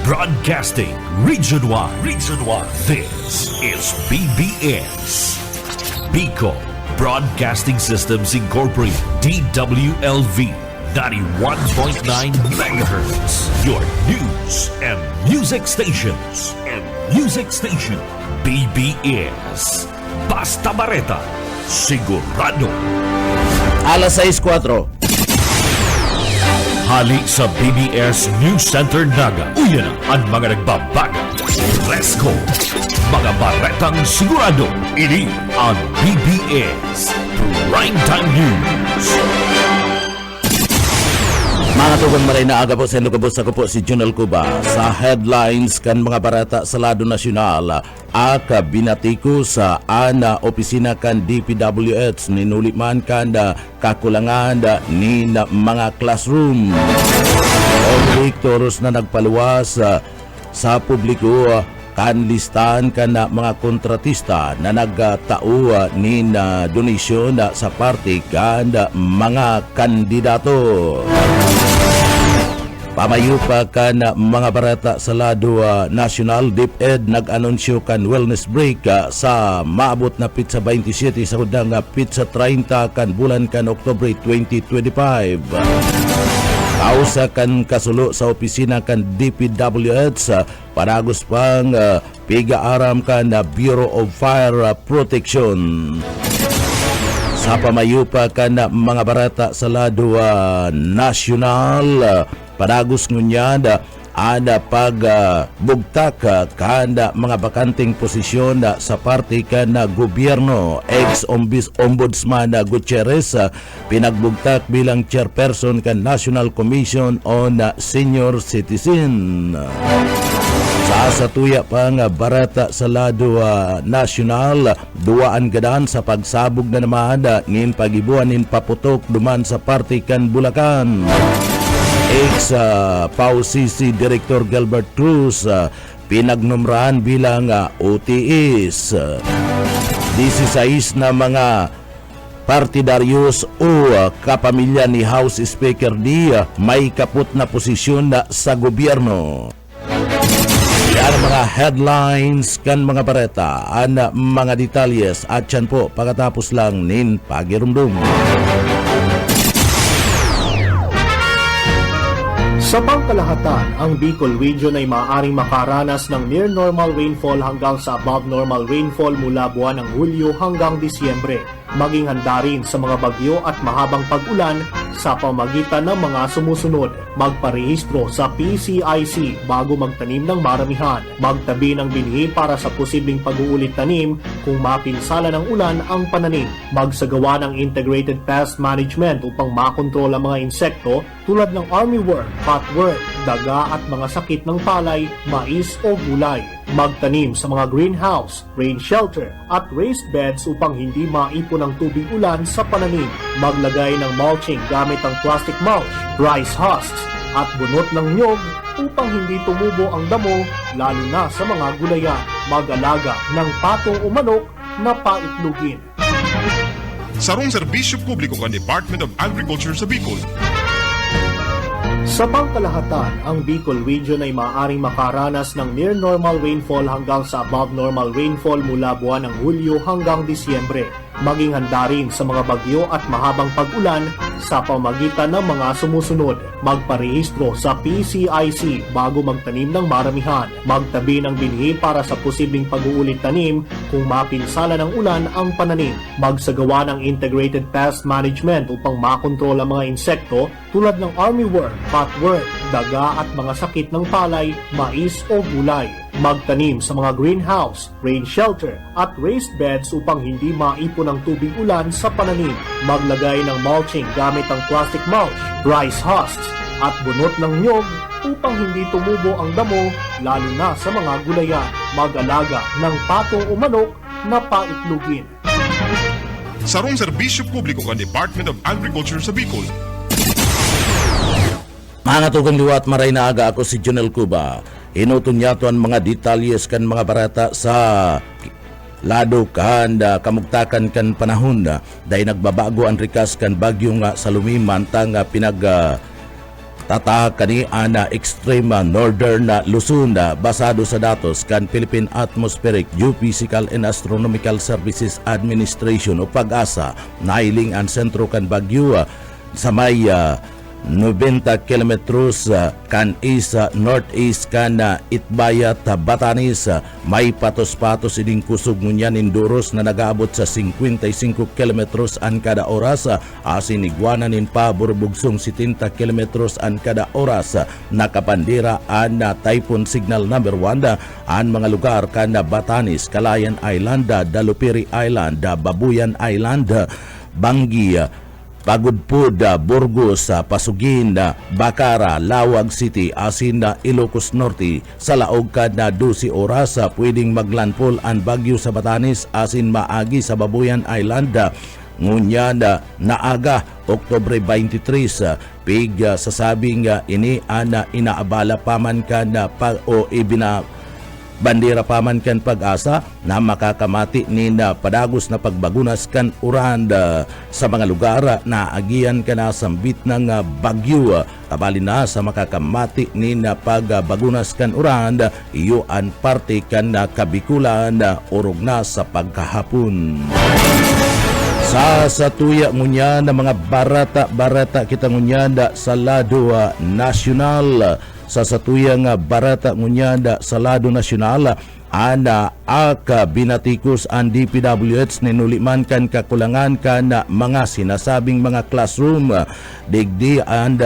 Broadcasting Region 1. Region 1. This is BBS. Bicol Broadcasting Systems Incorporated. DWLV 91.9 MHz. Your news and music stations. BBS. Basta Bareta. Sigurado. Alas 6:04. Hali sa BBS News Center Naga. Uyan ang mga nagbabaga. Let's go! Mga baretang sigurado. Ini ang BBS Primetime News. Mga tugang maray na aga po sa Ilocos, ako po si Junel Cuba. Sa headlines kan mga barata sa lado nasyonal, aka binatiko sa ana opisina kan DPWH ninuliman kan kakulangan ni mga classroom. Objektoros na nagpaluwas sa publiko kan listahan kan mga kontratista na nagtao ni donasyon sa parte kan mga kandidato. Pamayo pa kan mga barata sa lado national, DepEd nag-anunsyo kan wellness break sa maabot na pizza 27 sa hudang pizza 30 kan bulan kan Oktubre 2025. Kausa kan kasulo sa opisina kan DPWH panagos pang piga-aram kan Bureau of Fire Protection. Sa pamayo pa kan mga barata sa lado national, padagos ngunyad ada pagbugtak kada mga bakanting posisyon sa parte kan gobyerno. Ex-Ombudsman Gutierrez pinagbugtak bilang chairperson kan National Commission on Senior Citizen. Sa tuya pang barata sa lado national, duwaan gadan sa pagsabog na naman ngin pagibuan nin paputok duman sa parte kan Bulacan. Ex-PAUCC Director Gilbert Cruz pinagnumrahan bilang OTS. 16 na mga partidaryos o kapamilya ni House Speaker D may kaput na posisyon sa gobyerno. Yan ang mga headlines kan mga bareta, ang mga detalyes at yan po pagkatapos lang nin pagirumdum. Sa pangkalahatan, ang Bicol Region ay maaaring makaranas ng near normal rainfall hanggang sa above normal rainfall mula buwan ng Hulyo hanggang Disyembre. Maging handa rin sa mga bagyo at mahabang pag-ulan sa pamagitan ng mga sumusunod. Magparehistro sa PCIC bago magtanim ng maramihan. Magtabi ng binhi para sa posibleng pag-uulit tanim kung mapinsala ng ulan ang pananim. Magsagawa ng integrated pest management upang makontrol ang mga insekto tulad ng armyworm, cutworm, daga at mga sakit ng palay, mais o gulay. Magtanim sa mga greenhouse, rain shelter at raised beds upang hindi maipon ang tubig ulan sa pananim. Maglagay ng mulching gamit ang plastic mulch, rice husks at bunot ng nyog upang hindi tumubo ang damo lalo na sa mga gulayan. Mag-alaga ng patong o manok na paitlugin. Sarong serbisyo publiko ng Department of Agriculture sa Bicol. Sa pangkalahatan, ang Bicol Region ay maaaring makaranas ng near normal rainfall hanggang sa above normal rainfall mula buwan ng Hulyo hanggang Disyembre. Maging handa rin sa mga bagyo at mahabang pag-ulan sa pamagitan ng mga sumusunod. Magparehistro sa PCIC bago magtanim ng maramihan. Magtabi ng binhi para sa posibleng pag-uulit tanim kung mapinsala ng ulan ang pananim. Magsagawa ng integrated pest management upang makontrol ang mga insekto tulad ng armyworm, cutworm, daga at mga sakit ng palay, mais o gulay. Magtanim sa mga greenhouse, rain shelter at raised beds upang hindi maipon ang tubig ulan sa pananim. Maglagay ng mulching gamit ang plastic mulch, rice husks at bunot ng nyog upang hindi tumubo ang damo lalo na sa mga gulayan. Mag-alaga ng patong o manok na paitlugin. Sarong serbisyo publiko ng Department of Agriculture sa Bicol. Mga tugang liwat maray na aga, ako si Junel Cuba. Inutun niyato ang mga detalyes kan mga barata sa lado kan kamugtakan kan panahon dahil nagbabago ang rikas kan bagyo nga sa lumiman tang Tata kani ana extreme northern Luzon basado sa datos kan Philippine Atmospheric, Geophysical and Astronomical Services Administration o PAGASA nailing ang sentro kan bagyo sa may 90 kilometros kan isa northeast kan Itbayat, Batanes. May patos-patos iding kusog ngunyan Induros na nagaabot sa 55 kilometros an kada oras. Asin iguananin pa burbugsong 70 kilometros an kada oras. Nakapandira an typhoon signal number 1 an mga lugar kan Batanes, Calayan Island, Dalupiri Island, Babuyan Island, Bangi, Pagudpud, Burgos, Pasugin, Bacara, Lawag City, asin Ilocos Norte. Sa laog kad na 12 oras pwedeng maglandfall ang bagyo sa Batanes asin maagi sa Babuyan Island. Ngunyan naaga Oktubre 23 pig sasabing ini ana inaabala paman kan o bandera paman kan PAGASA na makakamati ni na padagos na pagbagunas kan uran sa mga lugar na agian ka na sambit ng bagyo. Kabali na sa makakamati ni na pagbagunas kan uran iyo ang parte kan Kabikulan urog na sa pagkahapon. Sa tuya ngunya na mga barata kita ngunya sa lado nasyonal. Sa satuyang barata ngunya sa lado nasyonal ana aka binatikos ang DPWH ninuliman kan kakulangan kan mga sinasabing mga classroom digdi and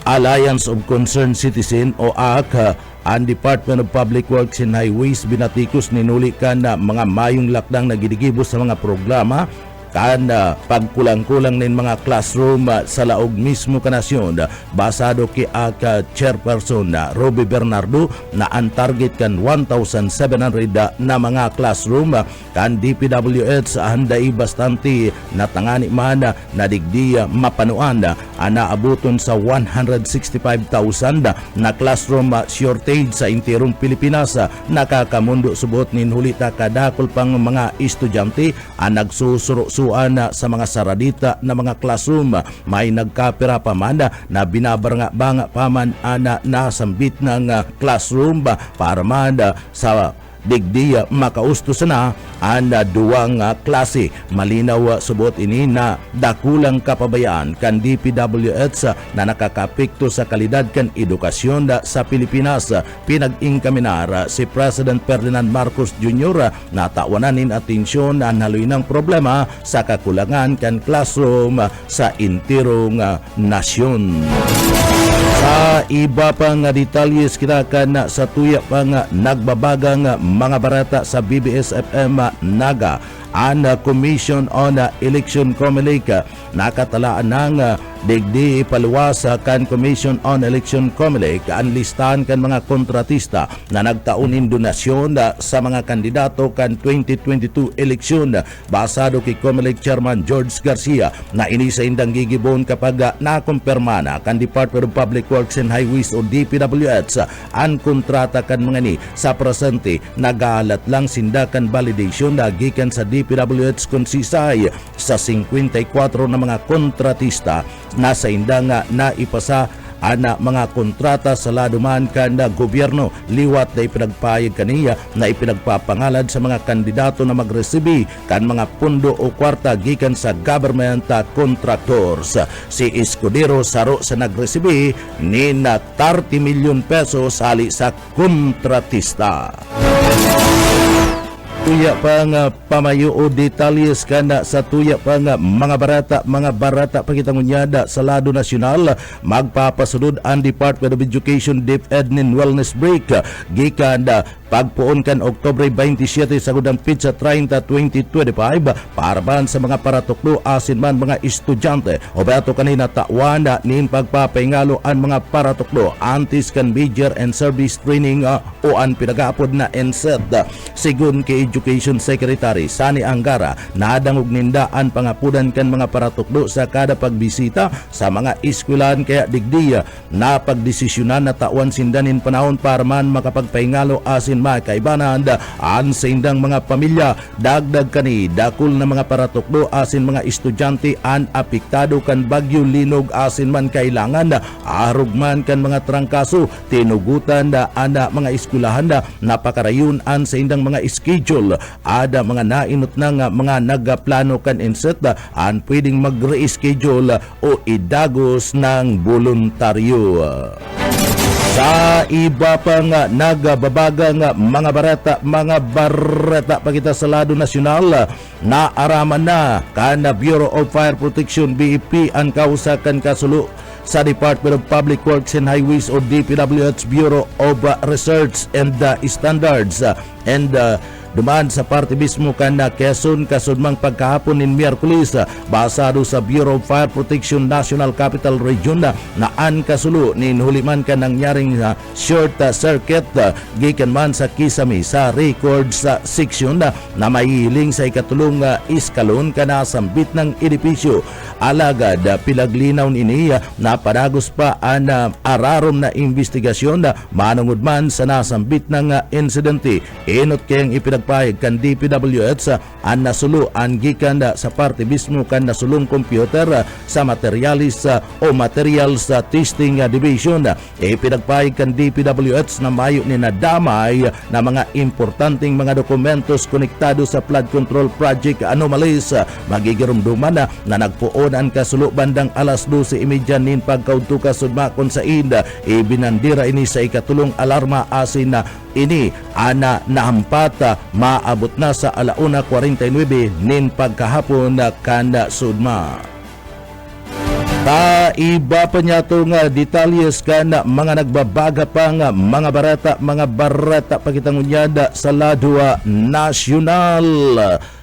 Alliance of Concerned Citizen o ACA ang Department of Public Works and Highways binatikos ninuli kan mga mayong lakdang nagigibos sa mga programa kan pagkulang-kulang nin mga classroom sa laog mismo kanasyon. Basado ki aka chairperson Roby Bernardo na ang target kan 1,700 na mga classroom kan DPWH handay bastante natangani man na digdi mapanuan naabuton sa 165,000 na classroom shortage sa intirong Pilipinas. Nakakamundo subot nin hulita kadakol pang mga estudyante ang nagsusuro sa mga saradita na mga classroom. May nagkapira pa man na binabaranga-banga paman ana nasambit ng classroom para man sa digdi makausto sana ang duwang klase. Malinaw subot ini na dakulang kapabayaan kan DPWH na nakakapekto sa kalidad kan edukasyon sa Pilipinas. Pinag-ingkaminar si President Ferdinand Marcos Jr. na tawananin atensyon ang haluinang problema sa kakulangan kan classroom sa intirong nasyon. Sa iba pang detalyes kita kan sa tuya pang nagbabagang mga barata sa BBS-FM Naga ang Commission on Election COMELEC nakatalaan ng digdi paluwas kan Commission on Election COMELEC ang listahan kan mga kontratista na nagtaunin donasyon sa mga kandidato kan 2022 eleksyon. Basado kay COMELEC Chairman George Garcia na ini sa indang gigibon kapag nakumpirma na kan Department of Public Works and Highways o DPWH ang kontrata kan mga ni sa presente nagalat lang sindakan validation na gikan sa DPWH konsisay sa 54 na mga kontratista na sa indang na ipasa ana mga kontrata sa laduman kan gobyerno liwat na ipinagpayag kaniya na ipinagpapangalad sa mga kandidato na magresibi kan mga pundo o kwarta gikan sa government contractors. Si Escudero saro sa nagresibi ni na 30 milyon pesos hali sa kontratista. Tuya pang pamayo o detalyes kana sa tuya pang mga barata pakitangunyada sa lado nasyonal. Magpapasunod ang Department of Education DepEd nin wellness break gikan pagpuon kan Oktubre 27 sa gudang Pizza 30 2025 para ban sa mga paratuklo asin man mga estudyante o beto kanina tawan nin pagpapaingalo ang mga paratuklo antis kan major and service training o ang pinagapod na NSED. Sigun kay Education Secretary Sani Angara nadangog nindaan pangapudan kan mga paratuklo sa kada pagbisita sa mga eskwelahan kaya digdiya na pagdesisyonan na tawan sindanin panahon para man makapagpaingalo asin asin makaibanan an sa indang mga pamilya. Dagdag kani dakul na mga paratukdo asin mga estudyante an apektado kan bagyo linog asin man kailangan arog man kan mga trangkaso tinugutan ana mga eskwelahan napakarayon an sa indang mga schedule ada mga nainot na nga mga nagaplano kan inset an pwedeng mag-reschedule o idagos ng voluntaryo. Sa iba pang nagababagang mga barata pagita sa lado nasyonal naaraman na kana Bureau of Fire Protection BEP ang kausakan kasulo sa Department of Public Works and Highways o DPWH Bureau of Research and Standards and dumaan sa parte mismo kan Quezon kasudmang pagkahapon nin Miyerkules basado sa Bureau of Fire Protection National Capital Region na an kasulo nin huliman kan nangyaring short circuit gikan man sa kisami sa records section na mahihiling sa ikatulong iskalon kana sambit ng edipisyo. Alagad pilaglinaw ini na padagos pa ang ararom na investigasyon manungod man sa nasambit ng insidente. Inot kayang ipinagpahig kan DPWH ang nasulo ang gikan sa parte mismo kan nasulong computer sa materialis o materials testing division. Ipinagpahig kan DPWH na mayo ni nadamay na mga importanteng mga dokumentos konektado sa flood control project anomalies magigirumduman na nagpuon ang kasulo bandang alas 12:30 nin pagkaudto kasudmakon sa Inda ibinandira ini sa ikatulong alarma asin na ini ana nahampat maabot na sa 1:49 nin pagkahapon kanda sudma. Iba pa niya itong detalyes ka na mga nagbabaga pa nga mga barata pagitangunyada sa ladwa nasyonal.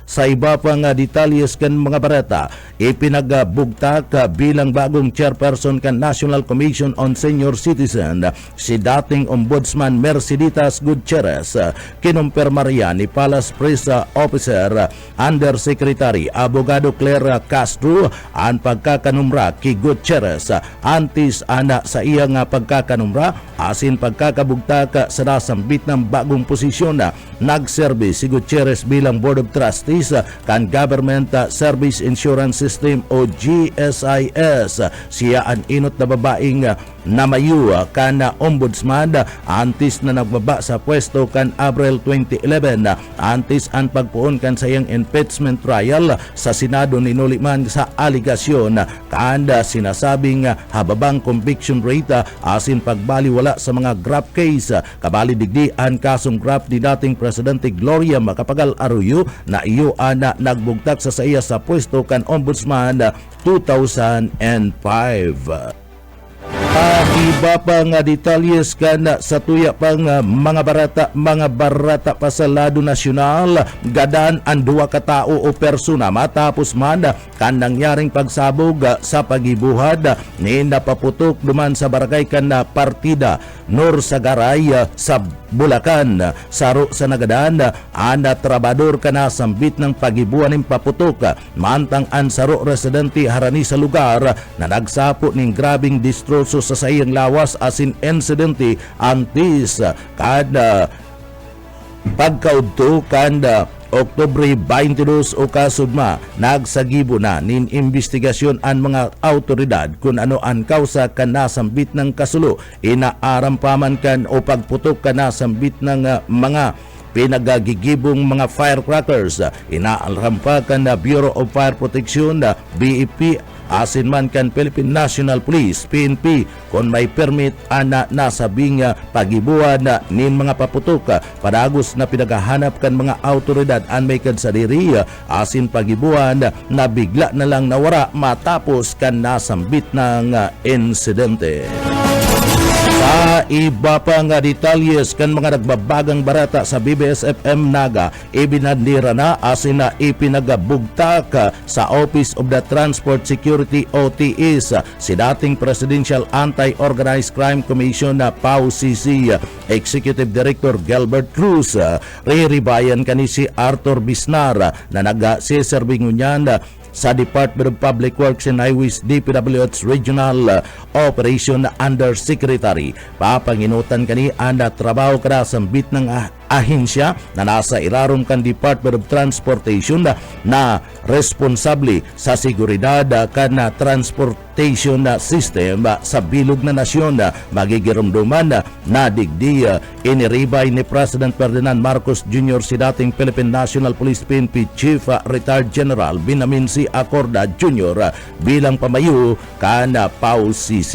Sa iba pang detalyes kan mga barata, ipinagbugtak bilang bagong chairperson kan National Commission on Senior Citizen si dating Ombudsman Merceditas Gutierrez. Kinumpirma riyan ni Palace Press Officer Undersecretary Abogado Claire Castro ang pagkakanumra kay Gutierrez antes ana sa iyang pagkakanumra asin pagkakabugtak sa nasambit ng bagong posisyon. Nagserbe si Gutierrez bilang Board of Trustees kan Government Service Insurance System o GSIS. Siya ang inot na babaeng namayu kan ombudsman antes na nagbaba sa pwesto kan April 2011 antes ang pagpuon kan sayang impeachment trial sa Senado ninuliman sa aligasyon kan sinasabing hababang conviction rate asin pagbaliwala sa mga graft case kabali digdi ang kasong graft ni dating Presidente Gloria Macapagal Arroyo na iyo ana nagbugtak sa iya sa pwesto kan ombudsman 2005. Iba pang detalyes kan sa tuya pang mga barata pa sa lado nasyonal gadan ang duwa ka tao o persona matapos man kan nangyaring pagsabog sa pagibuhad ni napaputok duman sa barangay kan Partida Nor Sagaray sa Bulacan. Saro sa nagadan ana trabador kana sambit ng pagibuan ng paputok mantang ang saro residente harani sa lugar na nagsapo ning grabing distroso sa sayang lawas asin insidente antes kada pagkaudto kanda Oktubre 22 o kasudma nagsagibo na nin investigasyon ang mga autoridad kung ano ang kausa kan nasambit ng kasulo inaarampaman kan o pagputok kan nasambit ng mga pinagagigibong mga firecrackers. Inaarampa na Bureau of Fire Protection BEP asin man kan Philippine National Police PNP kung may permit ana nasabing pagibuan nin mga paputok padagos na pinagahanap kan mga autoridad an may kadsadiri asin pagibuan na bigla na lang nawara matapos kan nasambit ng insidente. Sa iba pang detalyes kan mga nagbabagang barata sa BBS-FM Naga, ibinandira na asin na ipinagabugtak sa Office of the Transport Security OTS si dating Presidential Anti-Organized Crime Commission na PAO-CC Executive Director Gilbert Cruz. Riribayan kani si Arthur Bisnar na nagasiserving niyan sa Department of Public Works and Highways DPWH Regional Operation Undersecretary. Papanginutan kani anda trabaho kada sambit ng ahensya na nasa ilarom kan Department of Transportation na responsable sa seguridad kan transportation system sa bilog na nasyon. Magigirumduman na digdi iniribay ni President Ferdinand Marcos Jr. si dating Philippine National Police PNP Chief Retired General Binamin C. Acorda Jr. bilang pamayo kan PAUCC.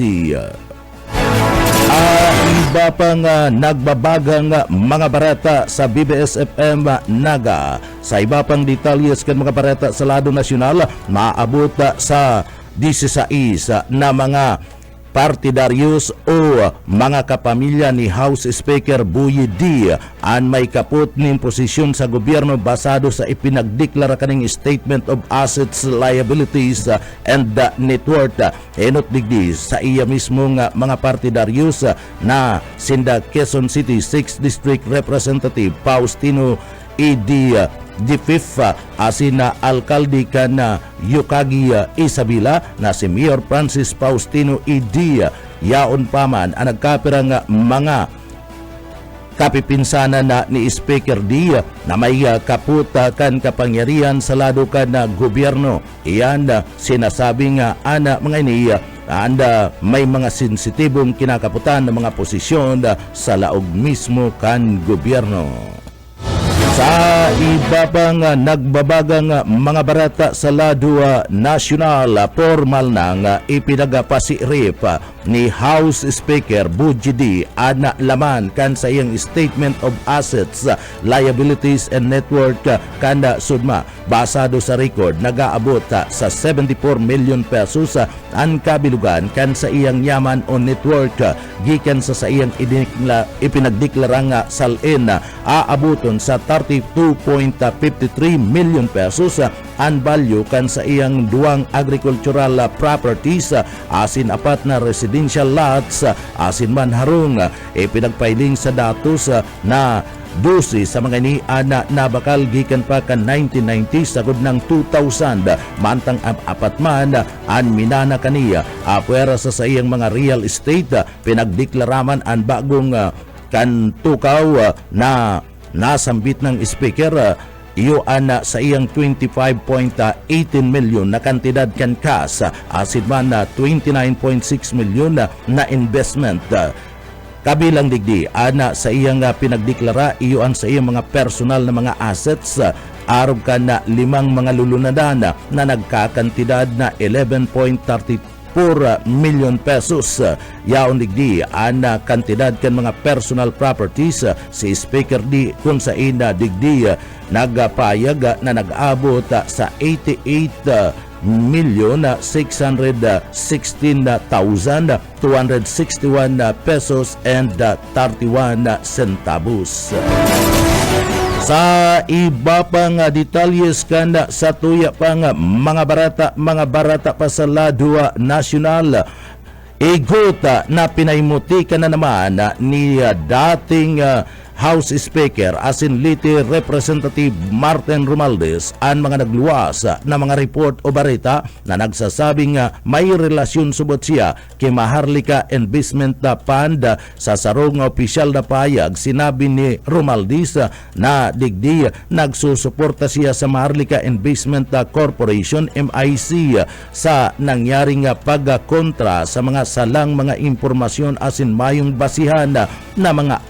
Iba pang nagbabagang mga barata sa BBS-FM Naga. Sa iba pang detalyes kan mga barata sa lado nasyonal, maabot sa 16 na mga partidaryos o mga kapamilya ni House Speaker Buyi D ang may kaput ning posisyon sa gobyerno basado sa ipinagdeklara kaning Statement of Assets, Liabilities and Net Worth. Enot digdi sa iya mismong mga partidaryos na sinda Quezon City 6th District Representative Faustino E.D. Difif asin na alkalde kan Yukagi Isabela na si Mayor Francis Faustino E.D. yaon paman ang nagkapirang mga kapipinsanan na ni Speaker D na may kaputa kan kapangyarihan sa lado kan gobyerno. Iyan sinasabing ana mga ini anda may mga sensitibong kinakaputan ng mga posisyon sa laog mismo kan gobyerno. Sa iba pang nagbabagang mga barata sa lado nasyonal, formal nang ipinagpasirip ni House Speaker Buyi D ang laman kan sa iyang Statement of Assets, Liabilities and Net Worth kan sudma. Basado sa record, nagaabot sa 74 million pesos ang kabilugan kan sa iyang yaman o net worth gikan sa iyang ipinagdeklarang salin aabuton sa 32.53 million pesos ang value kan sa iyang duwang agricultural properties asin apat na residential lots asin man harong ipinagpailing sa datos na 12 sa mga ini ana nabakal gikan pa kan 1990 sagod ng 2000 mantang apat man an minana kaniya apwera sa iyang mga real estate pinagdeklaraman ang bagong kan tukaw na nasambit ng speaker iyo ana sa iyang 25.18 million na kantidad kan cash asin man na 29.6 million na investment. Kabilang digdi, ana sa iyang pinagdeklara, iyon sa iyang mga personal na mga assets, arob ka na 5 mga lulunadan na nagkakantidad na 11.34 million pesos. Yaon digdi, ana kantidad kan mga personal properties si Speaker D kung sa ina digdi nagpayag na nag-abot sa 88,616,261 pesos and 31 centavos. Sa iba pang detalyes kan sa tuya pang mga barata pa sa lado nasyonal, igot na pinaymuti ka na naman ni dating House Speaker asin Liti Representative Martin Romualdez ang mga nagluwas na mga report o barita na nagsasabing may relasyon subot siya kay Maharlika Investment Fund. Sa sarong opisyal na payag, sinabi ni Romualdez na digdi nagsusuporta siya sa Maharlika Investment Corporation MIC sa nangyaring pagkontra sa mga salang mga impormasyon asin mayong basihan na mga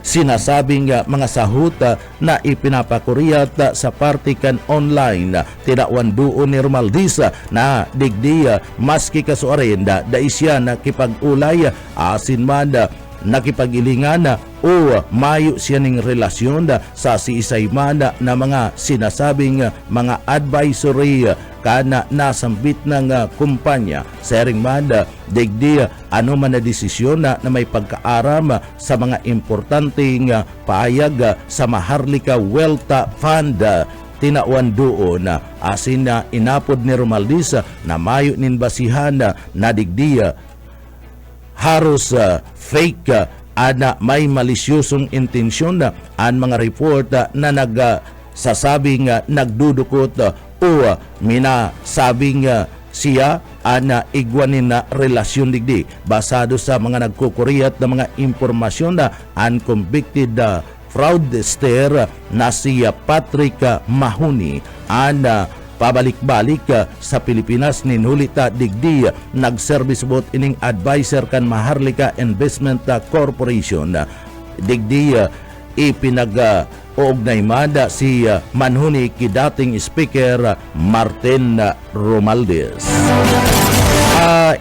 sinasabing mga sahut na ipinapakuriyat sa partikan online. Tinawan doon ni Romualdez na digdi maski kasuarin da isya nakipag-ulay asin man nakipagilingan o mayo siya ning relasyon sa siisay man na mga sinasabing mga advisory kana nasambit ng kumpanya. Sering man digdi ano man na desisyon na may pagkaaram sa mga importanteng paayag sa Maharlika Wealth Fund. Tinawan doon asin na inapod ni Romualdez na mayo nin basihan na digdi haros fake ana may malisyosong intensyon ang mga report na nagsasabing nagdudukot o minasabing siya ana igwanin na relasyon digdi basado sa mga nagkukuriyat na mga impormasyon na unconvicted fraudster na si Patrick Mahoney an pabalik-balik sa Pilipinas ninhulita digdi nag-service bot ining advisor kan Maharlika Investment Corporation. Digdi ipinag-uugnay manda si Mahoney kidating speaker Martin Romualdez.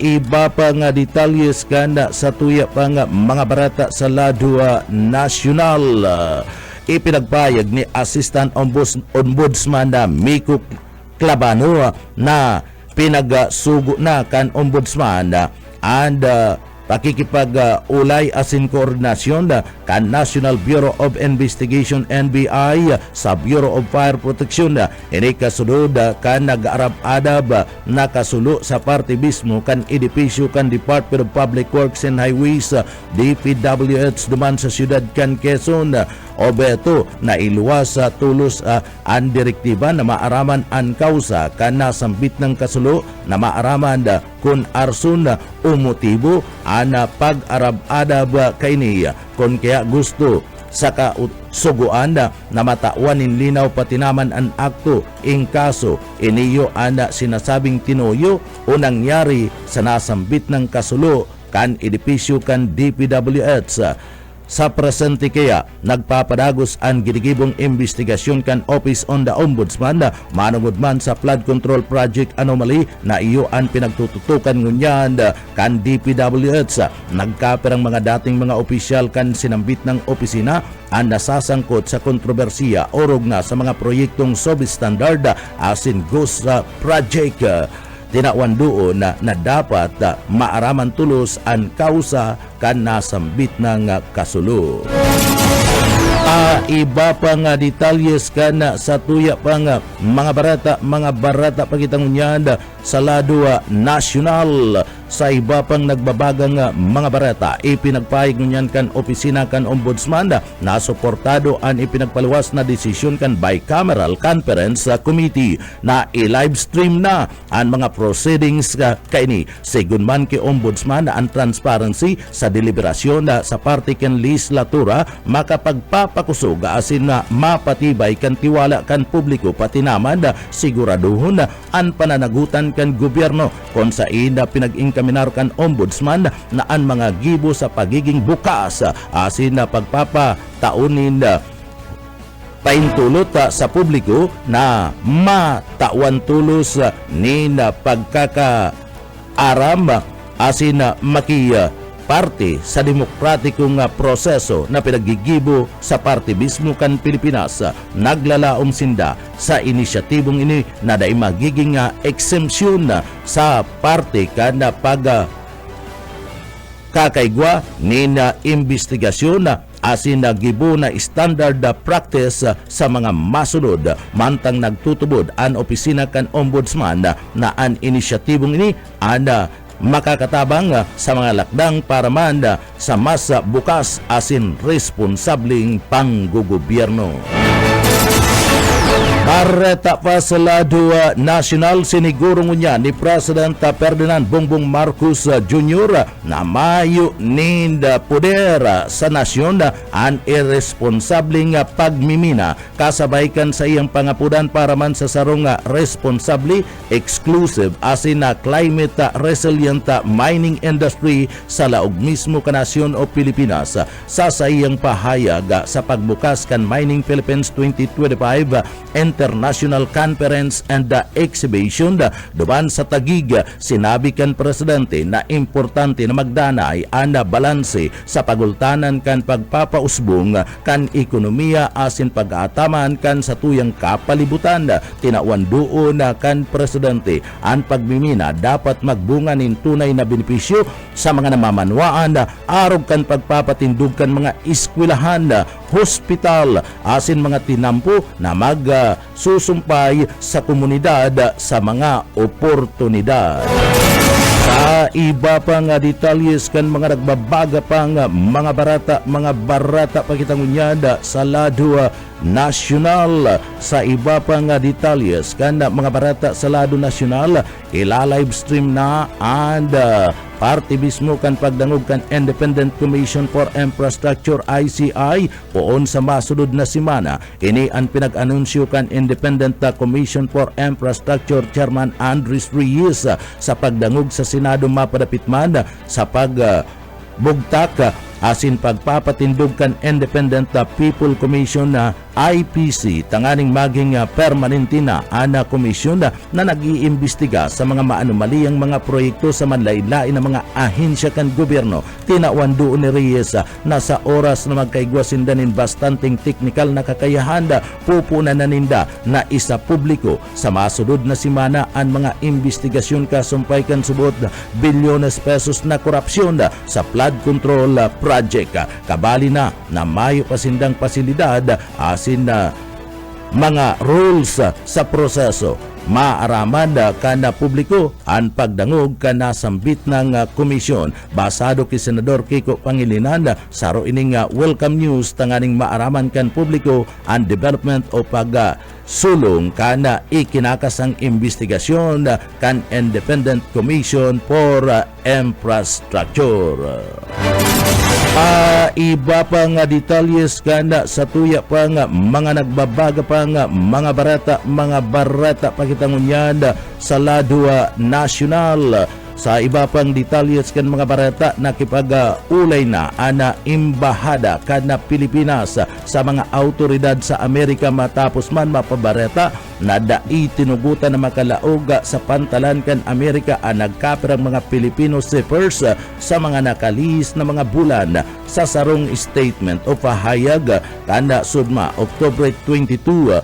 Iba pa nga detalyes kan sa tuya pa nga mga barata sa lado nasyonal. Ipinagpayag ni Assistant Ombudsman na Miko Clabano na pinagsugo na kan Ombudsman and pakikipag-ulay asin koordinasyon kan National Bureau of Investigation NBI sa Bureau of Fire Protection. Ini kasunod kan nag-arab-adab na kasulo sa parte mismo kan edipisyo kan Department of Public Works and Highways DPWH duman sa siyudad kan Quezon. O beto na iluwas sa tulos ang direktiba na maaraman ang kausa kan nasambit ng kasulo na maaraman kung arson o motibo ang pag-arab-adab kaini kung kaya gusto sa kasuguan na matauanin linaw pati naman ang akto in kaso iniyo ang sinasabing tinuyo o nangyari sa nasambit ng kasulo kan edipisyo kan DPWH. Sa presente kaya, nagpapadagos ang ginigibong investigasyon kan Office on the Ombudsman na manungod man sa flood control project anomaly na iyo ang pinagtututukan ngunyan kan DPWH. Nagkaperang mga dating mga opisyal kan sinambit ng opisina ang nasasangkot sa kontrobersiya orog na sa mga proyektong substandard asin ghost project. Tinawan doon na dapat maaraman tulos ang kausa kan nasambit ng kasulo. Iba pa nga detalyes kan sa tuya pa nga mga barata pagitangunyan sa lado nasyonal. Sa iba pang nagbabagang mga barata, ipinagpahig ngunyan kan opisina kan Ombudsman na suportado ang ipinagpaluwas na desisyon kan Bicameral Conference Committee na i-live stream na ang mga proceedings kaini. Sigun man kay Ombudsman ang transparency sa deliberasyon sa parte kan legislatura makapagpapakusog asin na mapatibay kan tiwala kan publiko pati naman siguraduhon ang pananagutan kan gobyerno kung sa ina pinag-inkaminar kan Ombudsman na ang mga gibo sa pagiging bukas asin na pagpapataunin paintulot sa publiko na matawan tulos ni na pagkakaaram asin na parte sa demokratikong proseso na pinagigibo sa parte mismo kan Pilipinas. Naglalaom sinda sa inisyatibong ini na dai magiging exemption sa parte kan kakaigwa ni na investigasyon asin nagibo na standard practice sa mga masunod mantang nagtutubod ang opisina kan Ombudsman na ang inisyatibong ini makakatabang sa mga lakdang para man sa mas bukas asin responsabling panggugobyerno. Bareta pa sa lado nasyonal, siniguro niya ni President Ferdinand Bongbong Marcos Jr. na mayo ninda poder sa nasyon ang irresponsableng pagmimina kasabay sa iyang pangapudan para man sa sarong responsable, exclusive asin na climate resilient mining industry sa laog mismo kanasyon o Pilipinas. Sa iyang pahayag sa pagbukas kan Mining Philippines 2025 International Conference and Exhibition duman sa Taguig, sinabi kan Presidente na importante na magdanay ang balanse sa pagultanan kan pagpapausbong kan ekonomiya asin pag-aataman kan sa tuyang kapalibutan. Tinawan doon kan Presidente ang pagmimina dapat magbunga nin tunay na benepisyo sa mga namamanwaan arog kan pagpapatindog kan mga eskwelahan, hospital asin mga tinampo na magsusumpay sa komunidad sa mga oportunidad. Sa iba pang detalyes kan mga nagbabaga pang mga barata pakitangunyada sa lado Nasyonal. Sa iba pang detalyes kan mga barata sa lado nasyonal, ila-live stream na and parte mismo kan pagdangog kan Independent Commission for Infrastructure ICI poon sa masunod na semana. Ini ang pinag-anunsyo kan Independent Commission for Infrastructure Chairman Andres Reyes sa pagdangog sa Senado mapadapit man sa pagbugtak asin pagpapatindog kan Independent People Commission na IPC tanganing maging permanente na ana komisyon na nag-iimbestiga sa mga maanumaliyang mga proyekto sa manlain-lain na mga ahensya kan gobyerno. Tinawan doon ni Reyes na sa oras na magkaigwasindanin bastanteng teknikal na kakayahan pupunan na ninda na isa publiko sa masunod na semana ang mga investigasyon kasumpay kan subot bilyones pesos na korupsyon sa flood control project. Kabali na mayo pasindang pasilidad asin na mga rules sa proseso. Maaraman kana publiko ang pagdangog kana sambit ng komisyon. Basado kay Senador Kiko Pangilinan saro ining welcome news tanganing maaraman kan publiko ang development o pagsulong kana ikinakasang investigasyon kan Independent Commission for Infrastructure. Iba pa nga detalyes kana sa tuya pa nga mga nagbabaga pa nga mga barata pakitangunyan sa lado nasyonal. Sa iba pang detalyes kan mga barata nakipag-ulay na ana imbahada kana Pilipinas sa mga autoridad sa Amerika matapos man mapabareta na dai tinugutan na makalaog sa pantalan kan Amerika ang nagkapirang mga Filipino seafarers sa mga nakalis na mga bulan. Sa sarong statement o pahayag kana sudma October 22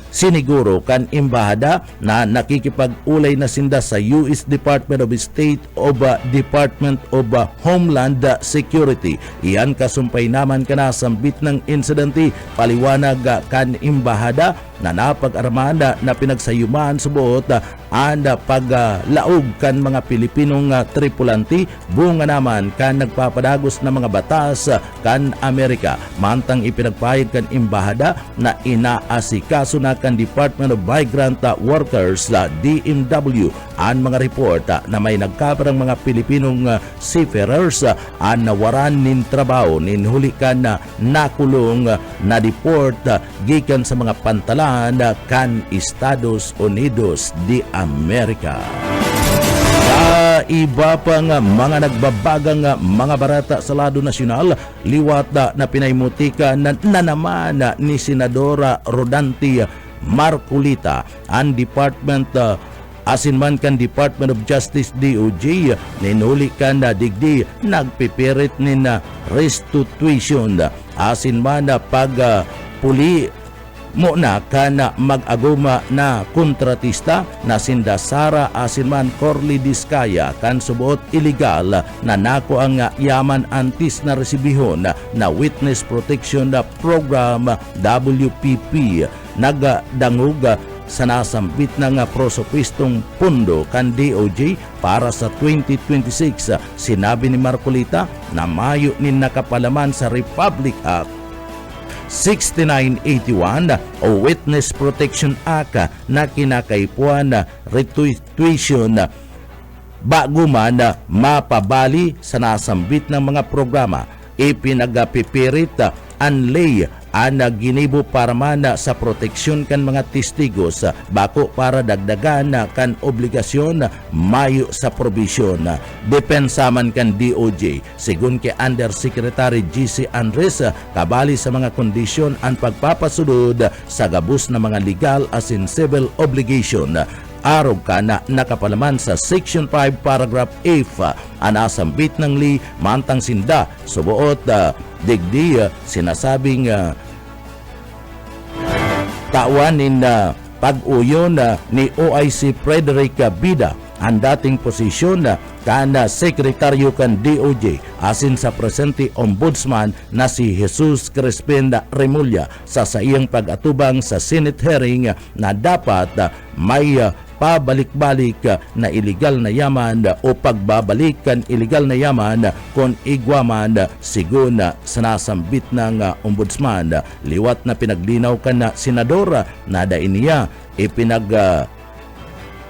siniguro kan imbahada na nakikipag-ulay na sinda sa US Department of State o Department of Homeland Security. Iyan kasumpay naman kana sambit ng insidente paliwanag kan imbahada na napag-armada na pinagsayuman subuot ang paglaog kan mga Pilipinong tripulante bunga naman kan nagpapadagos na mga batas kan Amerika. Mantang ipinagpahid kan imbahada na inaasikaso na kan Department of Migrant Workers DMW ang mga report na may nagkaparang mga Pilipinong seafarers ang nawaran nin trabaho nin huli kan nakulong na deport gikan sa mga pantalan kan Estados Unidos de Amerika. Sa iba pang mga nagbabagang mga barata sa lado nasyonal, liwat na pinaymutika na naman ni Senadora Rodante Marcolita ang Department asin man kan Department of Justice DOJ ninuli kan digdi nagpipirit nin restitution asin man pag puli mo na kana mag-aguma na kontratista na sinda Sara asin man Corley Diskaya kan subuot illegal na nako ang yaman antis na resibihon na Witness Protection Program WPP nagdangog sa nasambit ng prosopistong pundo kan DOJ para sa 2026. Sinabi ni Marcolita na mayo nin nakapalaman sa Republic Act 6981 o Witness Protection Act na kinakaipuan na restitution bago man mapabali sa nasambit ng mga programa. Ipinagapipirit ang lay ang ginibo para man sa proteksyon kan mga testigos bako para dagdagan kan obligasyon mayo sa probisyon. Depensa man kan DOJ sigun kay Undersecretary GC Andres kabali sa mga kondisyon ang pagpapasunod sa gabus na mga legal as in civil obligation. Arog ka na nakapalaman sa Section 5 Paragraph F anasambit ng li mantang sinda subuot digdi sinasabing tawanin na pag-uyon ni OIC Frederick Bida ang dating posisyon kana sekretaryo kan DOJ asin sa presente ombudsman na si Jesus Crispin Remulla sa iyang pag-atubang sa Senate hearing na dapat may pabalik-balik na illegal na yaman o pagbabalik kan illegal na yaman kon igwaman sigun sinasambit ng ombudsman. Liwat na pinaglinaw kan na senador na dain niya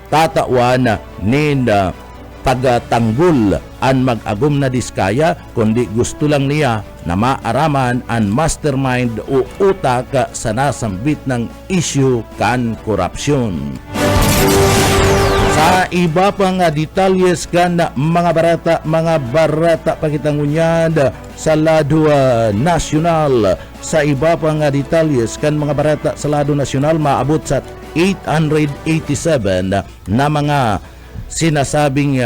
tatawan nin pagtanggol an mag-agum na diskaya kundi gusto lang niya na maaraman an mastermind o utak sa nasambit ng issue kan korupsyon. Sa iba pang detalyes kan mga barata pakitangunyan sa lado nasyonal. Sa iba pang detalles kan mga barata sa lado nasyonal, maabot sa 887 na mga sinasabing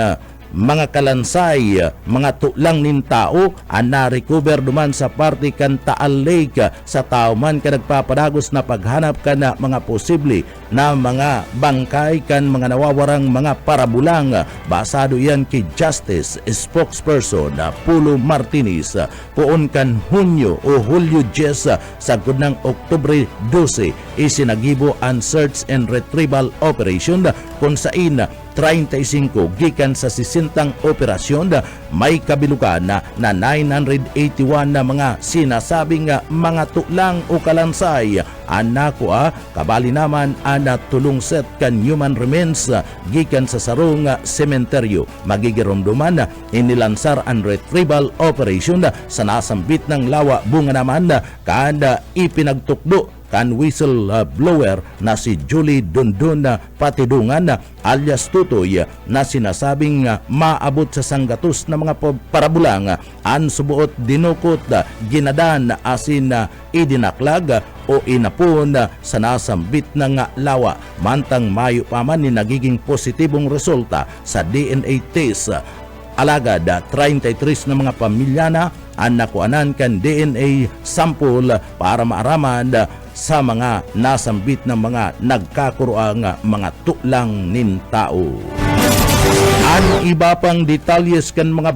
mga kalansay, mga tulang nin tao ang na-recover duman sa parte kan Taal Lake sa tao man ka nagpapadagos na paghanap ka na mga posible na mga bangkay kan mga nawawarang mga parabulang. Basado yan kay Justice Spokesperson Pulo Martinez poon kan Hulyo 10 sa ng Oktubre 12 isinagibo ang search and retrieval operation kung saan 35 gikan sa 60 operasyon may kabilugan na 981 na mga sinasabing mga tulang o kalansay. Anako kabali naman ana tulong set kan human remains gikan sa sarong sementeryo. Magigiromduman inilansar ang retrieval operation sa nasambit ng lawa bunga naman kada ipinagtukdo kan whistleblower na si Julie Dundun Patidungan alias Tutoy na sinasabing maabot sa sanggatos na mga parabulang an subuot dinukot ginadan asin idinaklag o inapon sa nasambit ng lawa. Mantang mayo pa man ni nagiging positibong resulta sa DNA test. Alagad 33 na mga pamilya na ang nakuanan kan DNA sample para maaraman sa mga nasambit ng mga nagkakuroang mga tulang nin tao. Ang iba pang detalyes kan mga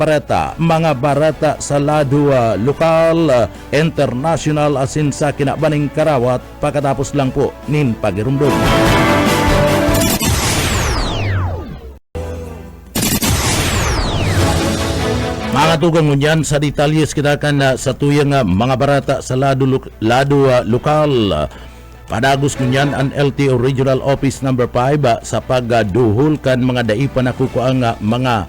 barata sa lado lokal, international asin sa kinabaning karawat pagkatapos lang po nin pagirumdum. Mga tugang ngunyan sa detalyes kita kan sa tuyang mga barata sa lado lokal. Padagos ngunyan ang LTO Regional Office number 5 sa pagduhol kan mga daipa na kukuang mga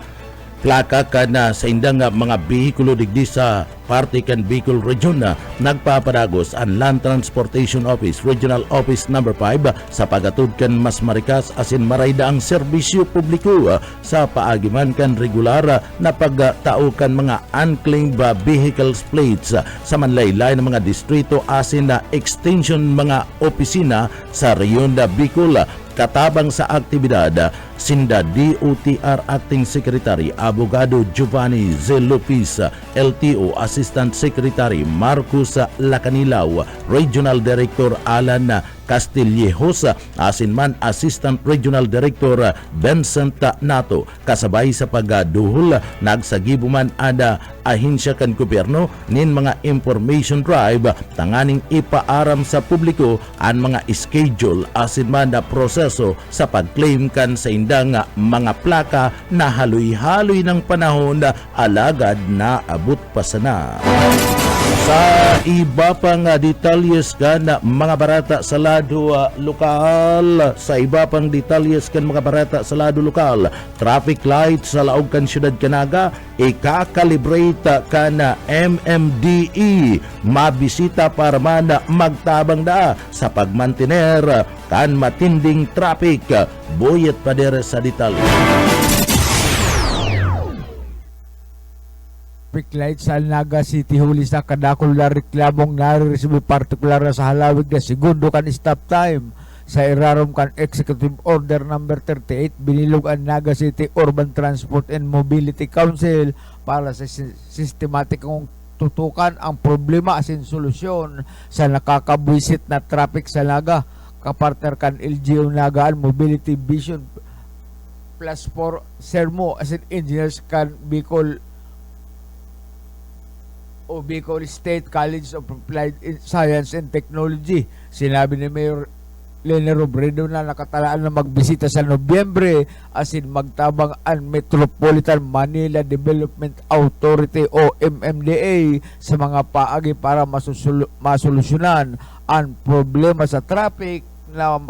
plaka kan sa indang mga behikulo digdi sa parte kan Bicol Region nagpapadagos ang Land Transportation Office Regional Office number 5 sa pagatod kan mas marikas asin marayda ang serbisyo publiko sa paagiman kan regular na pagtao kan mga unclaimed vehicles plates sa manlaylay ng mga distrito asin na extension mga opisina sa Reyon Bicol. Katabang sa aktibidad sinda DOTR Acting Secretary Abogado Giovanni Z. Lopez, LTO Assistant Secretary Marcos Lacanilaw, Regional Director Alan Castillejos, asin man Assistant Regional Director Vincent Nato. Kasabay sa pagduhol nagsagibo man ada ahensya kan gobyerno nin mga information drive tanganing ipaaram sa publiko ang mga schedule asin man na proseso sa pag-claim kan sa indang mga plaka na haloy-haloy ng panahon alagad na abot pa sana. Sa iba pang detalyes kan mga barata sa lado lokal, traffic lights sa laog kan syudad Canaga ikakalibrate kan MMDE mabisita para man magtabang da sa pagmantiner kan matinding traffic. Boyet Pader sa detalye. Traffic light sa Naga City huli sa kadakol na reklamong nare-receive partikular na sa halawig na segundo kan stop time sa irarom kan Executive Order number 38 binilog ang Naga City Urban Transport and Mobility Council para sa sistematikong tutukan ang problema asin solusyon sa nakakabwisit na traffic sa Naga. Kapartner kan LGU Naga and Mobility Vision plus 4 Sermo asin engineers kan Bicol State College of Applied Science and Technology. Sinabi ni Mayor Lene Robredo na nakatalaan na magbisita sa Nobyembre asin magtabang ang Metropolitan Manila Development Authority o MMDA sa mga paagi para masolusyonan ang problema sa traffic na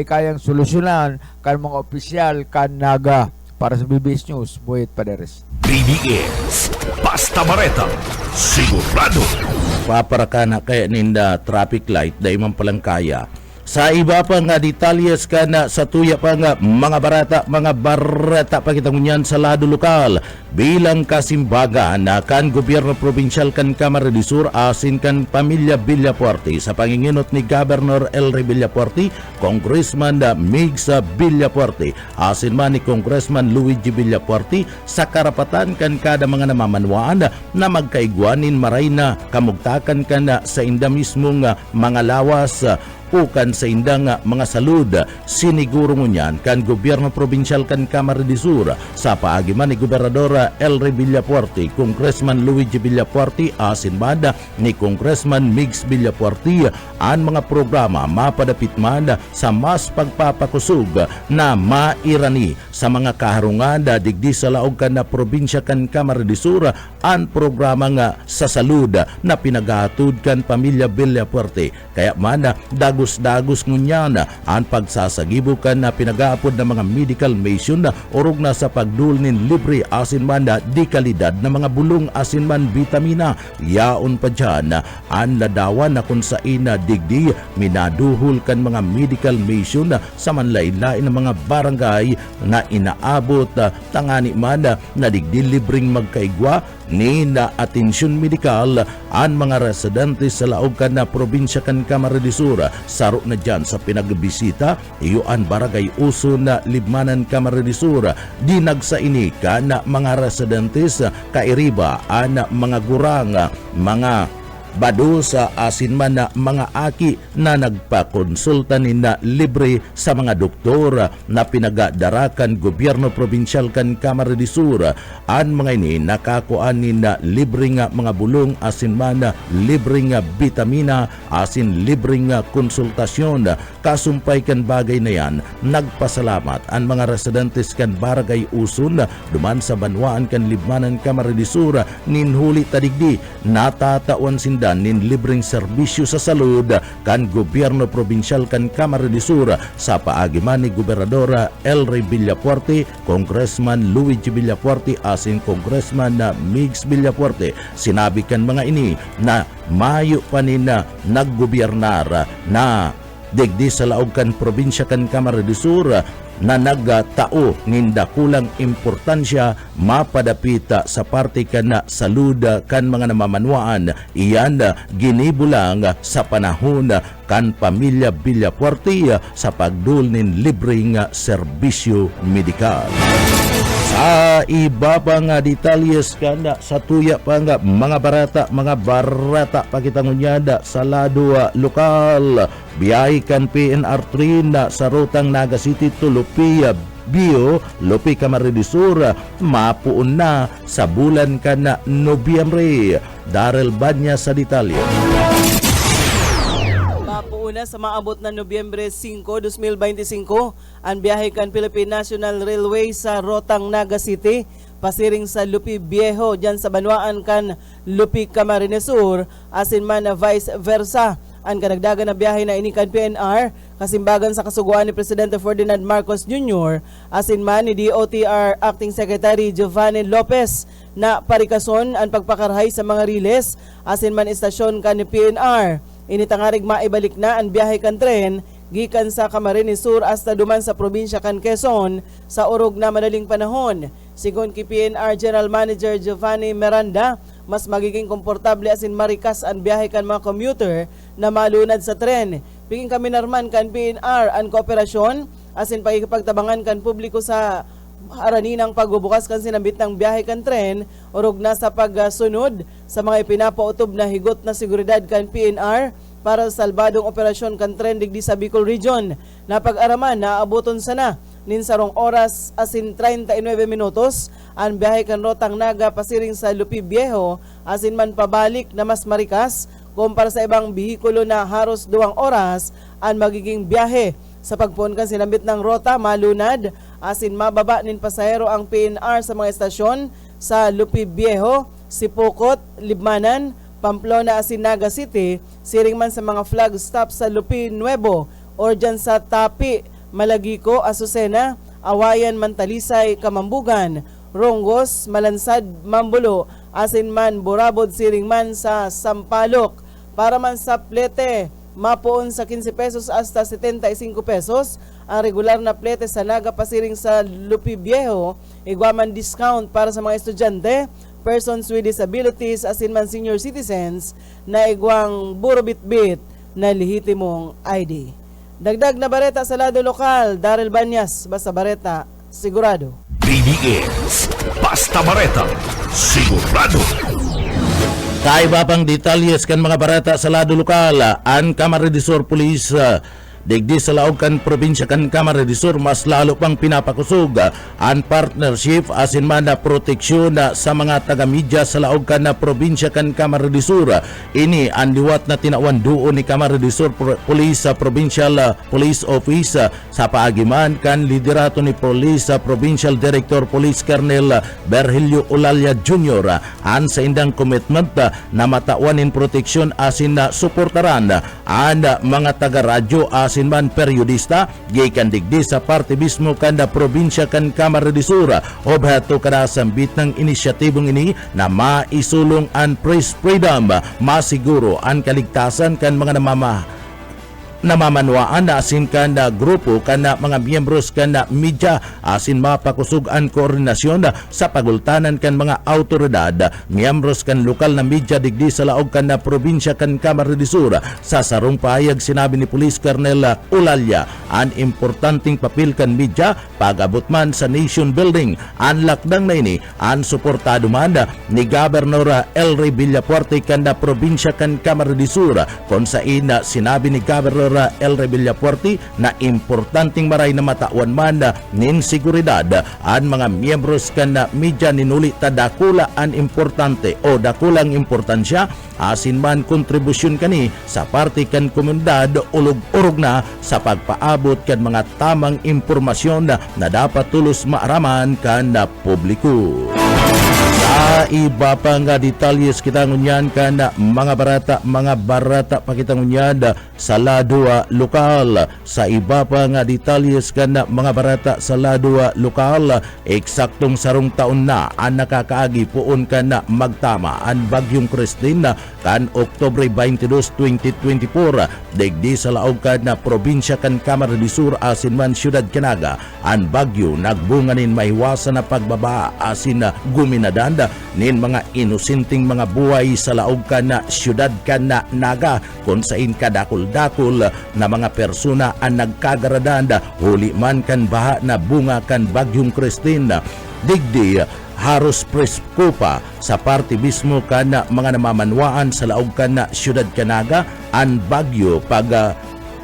kayang solusyonan kan mga opisyal kan naga. Para sa BBS News, Boyet Paderes. BBS, Basta Bareta, sigurado. Paparaka na kaya ninda traffic light dahil man palang kaya. Sa iba pa nga detalyes ka na sa tuya pa nga mga barata pakita mo niyan sa lado lokal bilang kasimbagan na kan gobyerno probinsyal kan Kamara de Sur asin kan pamilya Villapuerte sa panginginot ni Governor Elry Villapuerte, Congressman Migs Villapuerte asin man ni Congressman Luigi Villapuerte sa karapatan kan kada mga namamanwaan na magkaigwanin maray na kamugtakan kan sa inda mismong mga lawas ukan sa indang mga salud. Siniguro mo niyan kan gobyerno probinsyal kan Kamara de Sur sa paagiman ni Gobernador Elry Villapuerte, Congressman Luigi Villapuerte asin banda ni Congressman Migs Villapuerte ang mga programa mapadapit man sa mas pagpapakusog na mairani sa mga kaharungan digdi sa laog kan na probinsya kan Kamara de Sur ang programa nga sa salud na pinagahatod kan pamilya Villapuerte. Kaya man dagos ngunyan ang pagsasagibukan na pinagaapod ng mga medical mission na orog na sa pagdul nin libre asin man na di kalidad na mga bulong asin man vitamina. Yaon pa dyan ang ladawan na kung sain na digdi minaduhol kan mga medical mission sa manlain-lain ng mga barangay na inaabot tangani man na digdi libreng magkaigwa ni na atensyon medikal ang mga residente sa laog kan na probinsya kan Kamara de Sur. Saro na dyan sa pinagbisita iyuan barangay uso na Libmanan Kamara de Sur di nagsaini ka na mga residentes kairiba ang mga gurang mga bado sa asin man na mga aki na nagpakonsulta ni na libre sa mga doktor na pinagadarakan gobyerno probinsyal kan Kamara de Sur. Ang mga ini nakakuan ni na libre nga mga bulong asin man na libre nga vitamina asin libre nga konsultasyon. Kasumpay kan bagay na yan nagpasalamat ang mga residentes kan barangay Uson duman sa banwaan kan Libmanan Kamara de Sur ninhuli tadigdi natatawan sinda nin libreng serbisyo sa salud kan gobyerno probinsyal kan Kamara de Sur sa paagiman ni Gobernador Elry Villapuerte, Congressman Luigi Villapuerte asin Congressman Migs Villapuerte. Sinabi kan mga ini na mayo pa nina naggobyernar na digdi sa laog kan probinsya kan Kamara de Sur na nagtao ninda kulang importansya mapadapita sa parte kan na salud kan mga namamanwaan. Iyan ginibulang sa panahon kan pamilya Villapuerte sa pagdul nin libreng serbisyo medikal. Sa iba pa nga detalyes kanda sa tuya pa nga mga barata pakitangunyada sa lado lokal biyahe kan PNR train sa rutang Naga City to Lupi Bio Lupi Kamara de Sur mapuon na sa bulan kan na Nobyembre. Darrell Banya sa detalye. Mapuuna sa maabot na Nobyembre 5, 2025 ang biyahe kan Philippine National Railway sa rotang Naga City pasiring sa Lupi Viejo dyan sa banwaan kan Lupi Camarines Sur asin man na vice versa. Ang kadagdagan na biyahe na inikan PNR kasimbagan sa kasuguan ni Presidente Ferdinand Marcos Jr. asin man ni DOTR Acting Secretary Giovanni Lopez na parikason ang pagpakarhay sa mga riles asin man istasyon kan ni PNR. Initangarig maibalik na ang biyahe kan tren gikan sa Camarines Sur hasta duman sa probinsya kan Quezon sa urog na madaling panahon. Sigon ki PNR General Manager Giovanni Miranda, mas magiging komportable asin marikas ang biyahe kan mga commuter na malunad sa tren. Pingin kami narman kan PNR ang kooperasyon asin pagkipagtabangan kan publiko sa araninang pagbubukas kan sinambit ng biyahe kan tren urog na sa pagsunod sa mga ipinapautob na higot na seguridad kan PNR para sa salbadong operasyon kan tren digdi sa Bicol Region. Napag-araman na abuton sana nin sarong oras asin 39 minutos ang biyahe kan rotang Naga pasiring sa Lupi Viejo asin man pabalik na mas marikas kumpara sa ibang bihikulo na haros 2 oras ang magiging biyahe. Sa pagpuon kan sinambit ng rota, malunad, asin mababa nin pasahero ang PNR sa mga estasyon sa Lupi Viejo, Sipokot, Libmanan, Pamplona asin Naga City, siring man sa mga flag stop sa Lupi Nuevo or dyan sa Tapi, Malagico, Azucena, Awayan, Mantalisay, Kamambugan, Rongos, Malansad, Mambulo, asin man Burabod, siring man sa Sampaloc. Para man sa plete, mapuon sa 15 pesos hasta 75 pesos. Ang regular na plete sa Naga pasiring sa Lupi Viejo, igwaman discount para sa mga estudyante, persons with disabilities, asin man senior citizens na igwang buro bit-bit na lehitimong ID. Dagdag na bareta sa lado lokal, Daryl Banyas, Basta Bareta, sigurado. BBS, Basta Bareta, sigurado. Kaiba pang detalyes kan mga barata sa lado lokal, ang Camarines Police digdi sa laog kan probinsya kan Camarines mas lalo pang pinapakusog ang partnership asin man na proteksyon sa mga taga-media sa laog kan probinsya kan Camarines Ini ang liwat na tinawan doon ni Camarines Police Provincial Police Office sa paagiman kan liderato ni Police Provincial Director Police Colonel Berhelio Olalia Jr. An sa indang commitment na matauanin proteksyon asin na suportaran ang mga taga-radyo asin man periodista gikan digdi sa parte mismo kan probinsya kan Camarines Sur obhato kada sambit ng inisyatibong ini na maisulong ang press freedom, masiguro ang kaligtasan kan mga namamanwaan na asin kan na grupo kan na mga miyembros kan na media asin mapakusog ang koordinasyon sa pagultanan kan mga autoridad miyembros kan lokal na media digdi sa laog kan na probinsya kan Camarines Sur. Sa sarong pahayag sinabi ni Police Colonel Olalia ang importanteng papel kan media pag-abot man sa nation building. Ang lakdang na ini ang suportado man ni Governor Elry Villapuerte kan na probinsya kan Camarines Sur kung saan sinabi ni Governor Elry Villapuerte na importanteng maray na matawan man nin seguridad ang mga miyembros kan na media ninuli ta dakula ang importante o dakulang importansya asin man kontribusyon kani sa parte kan komunidad ulog-urog na sa pagpaabot kan mga tamang impormasyon na dapat tulos maaraman kan na publiko. Sa iba pa nga detalyes kita ngunyan kan mga barata pa kita ngunyan sa lado lokal. Sa iba pa nga detalyes kan mga barata sa lado lokal, eksaktong sarong taon na ang nakakaagi puon kan magtama ang bagyong Christine kan Oktubre 22, 2024 digdi sa laog kan na probinsya kan Camarines Sur asin man siyudad Canaga. Ang bagyo nagbunganin maiwasan na pagbaba asin guminadanda nin mga inusinting mga buhay sa laog kan na siyudad kan na Naga kung sain kadakol-dakol na mga persona ang nagkagaradanda huli man kan baha na bunga kan bagyong Christine. Digdi haros preskupa sa parte mismo kan na mga namamanwaan sa laog kan na siyudad Canaga ang bagyo pag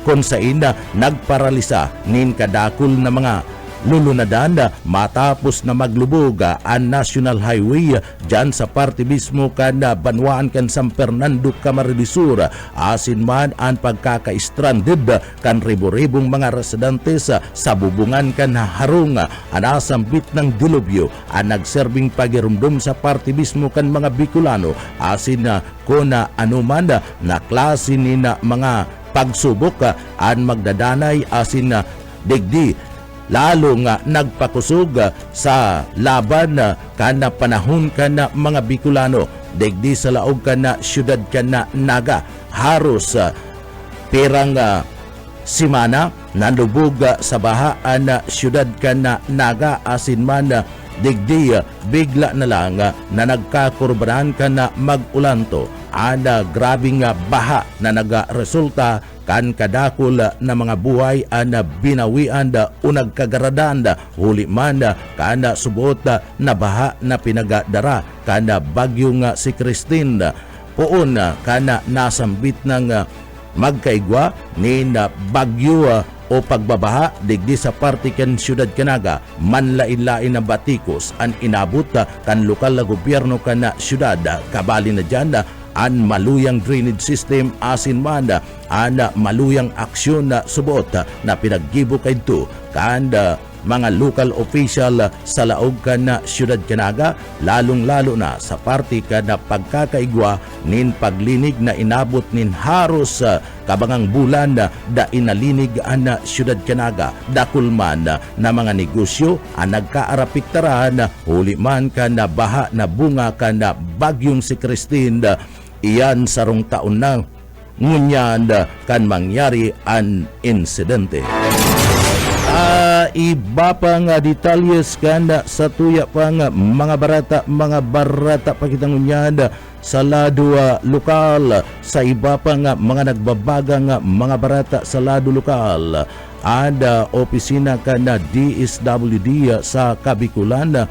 kung sain nagparalisa nin kadakol na mga lulunadan matapos na maglubog ang National Highway dyan sa parte mismo kan Banwaan kan San Fernando, Camarines Sur. Asin man ang pagkaka-stranded kan ribo-ribong mga residentes sa bubungan kan harong anasambit ng dilubyo ang nagserbing pagirumdum sa parte mismo kan mga Bicolano asin kung anuman na klase ni na mga pagsubok ang magdadanay asin digdi lalo nga nagpakusog sa laban kana panahon kana mga Bicolano digdi sa laog kana siyudad kana Naga haros perang simana nalubog sa bahaan siyudad kana Naga asin man digdi bigla na lang na nagkakurbanan kana mag-ulanto ana grabing baha na nagaresulta kan kadakol na mga buhay ana binawian unag kagaradan huli man kana subot na baha na pinagadara kana bagyo nga si Christine poon kana nasambit ng magkaigwa ni na bagyo o pagbabaha digdi sa parte kan siyudad Canaga manlain-lain na batikos ang inabot kan lokal na gobyerno kan siyudad kabali na dyan an maluyang drainage system asin man an maluyang aksyon na subot na pinaggibo kay ito kan mga local official sa laog kan na siyudad Canaga, lalong-lalo na sa parte kan na pagkakaigwa nin paglinig na inabot nin haros kabangang bulan da inalinig an na siyudad Canaga, dakulman na mga negosyo ang nagkaarapiktaran huli man kan na baha na bunga kan na bagyong si Christine, iyan sarong taon na ngunyan kan mangyari an insidente. Iba pang detalyes kanda sa tuya pang mga barata pakitang unyan sa lado lokal, sa iba pang mga nagbabagang mga barata sa lado lokal. Opisina kana DSWD sa Kabikulan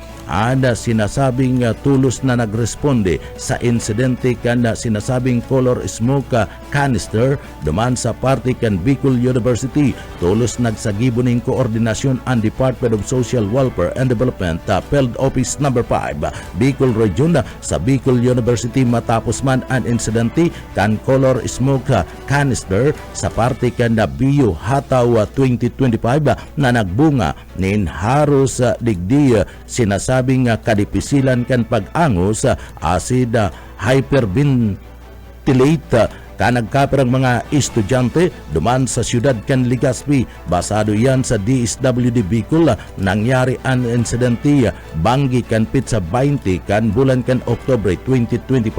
sinasabing tulos na nagresponde sa insidente kana sinasabing color smoke canister duman sa parte kan Bicol University. Tulos nagsagibo ning koordinasyon ang Department of Social Welfare and Development Field Office No. 5 Bicol Region sa Bicol University matapos man ang insidente kan color smoke canister sa parte kan Bio Hataw 2025 na nagbunga nin haros digdi sinasabing kadipisilan kan pag-angos acid hyperventilate ka nagkaperang mga estudyante duman sa siyudad kan Legazpi. Basado yan sa DSWD Bicol, nangyari ang insidente banggi kan pitsa 20 kan bulan kan Oktubre 2025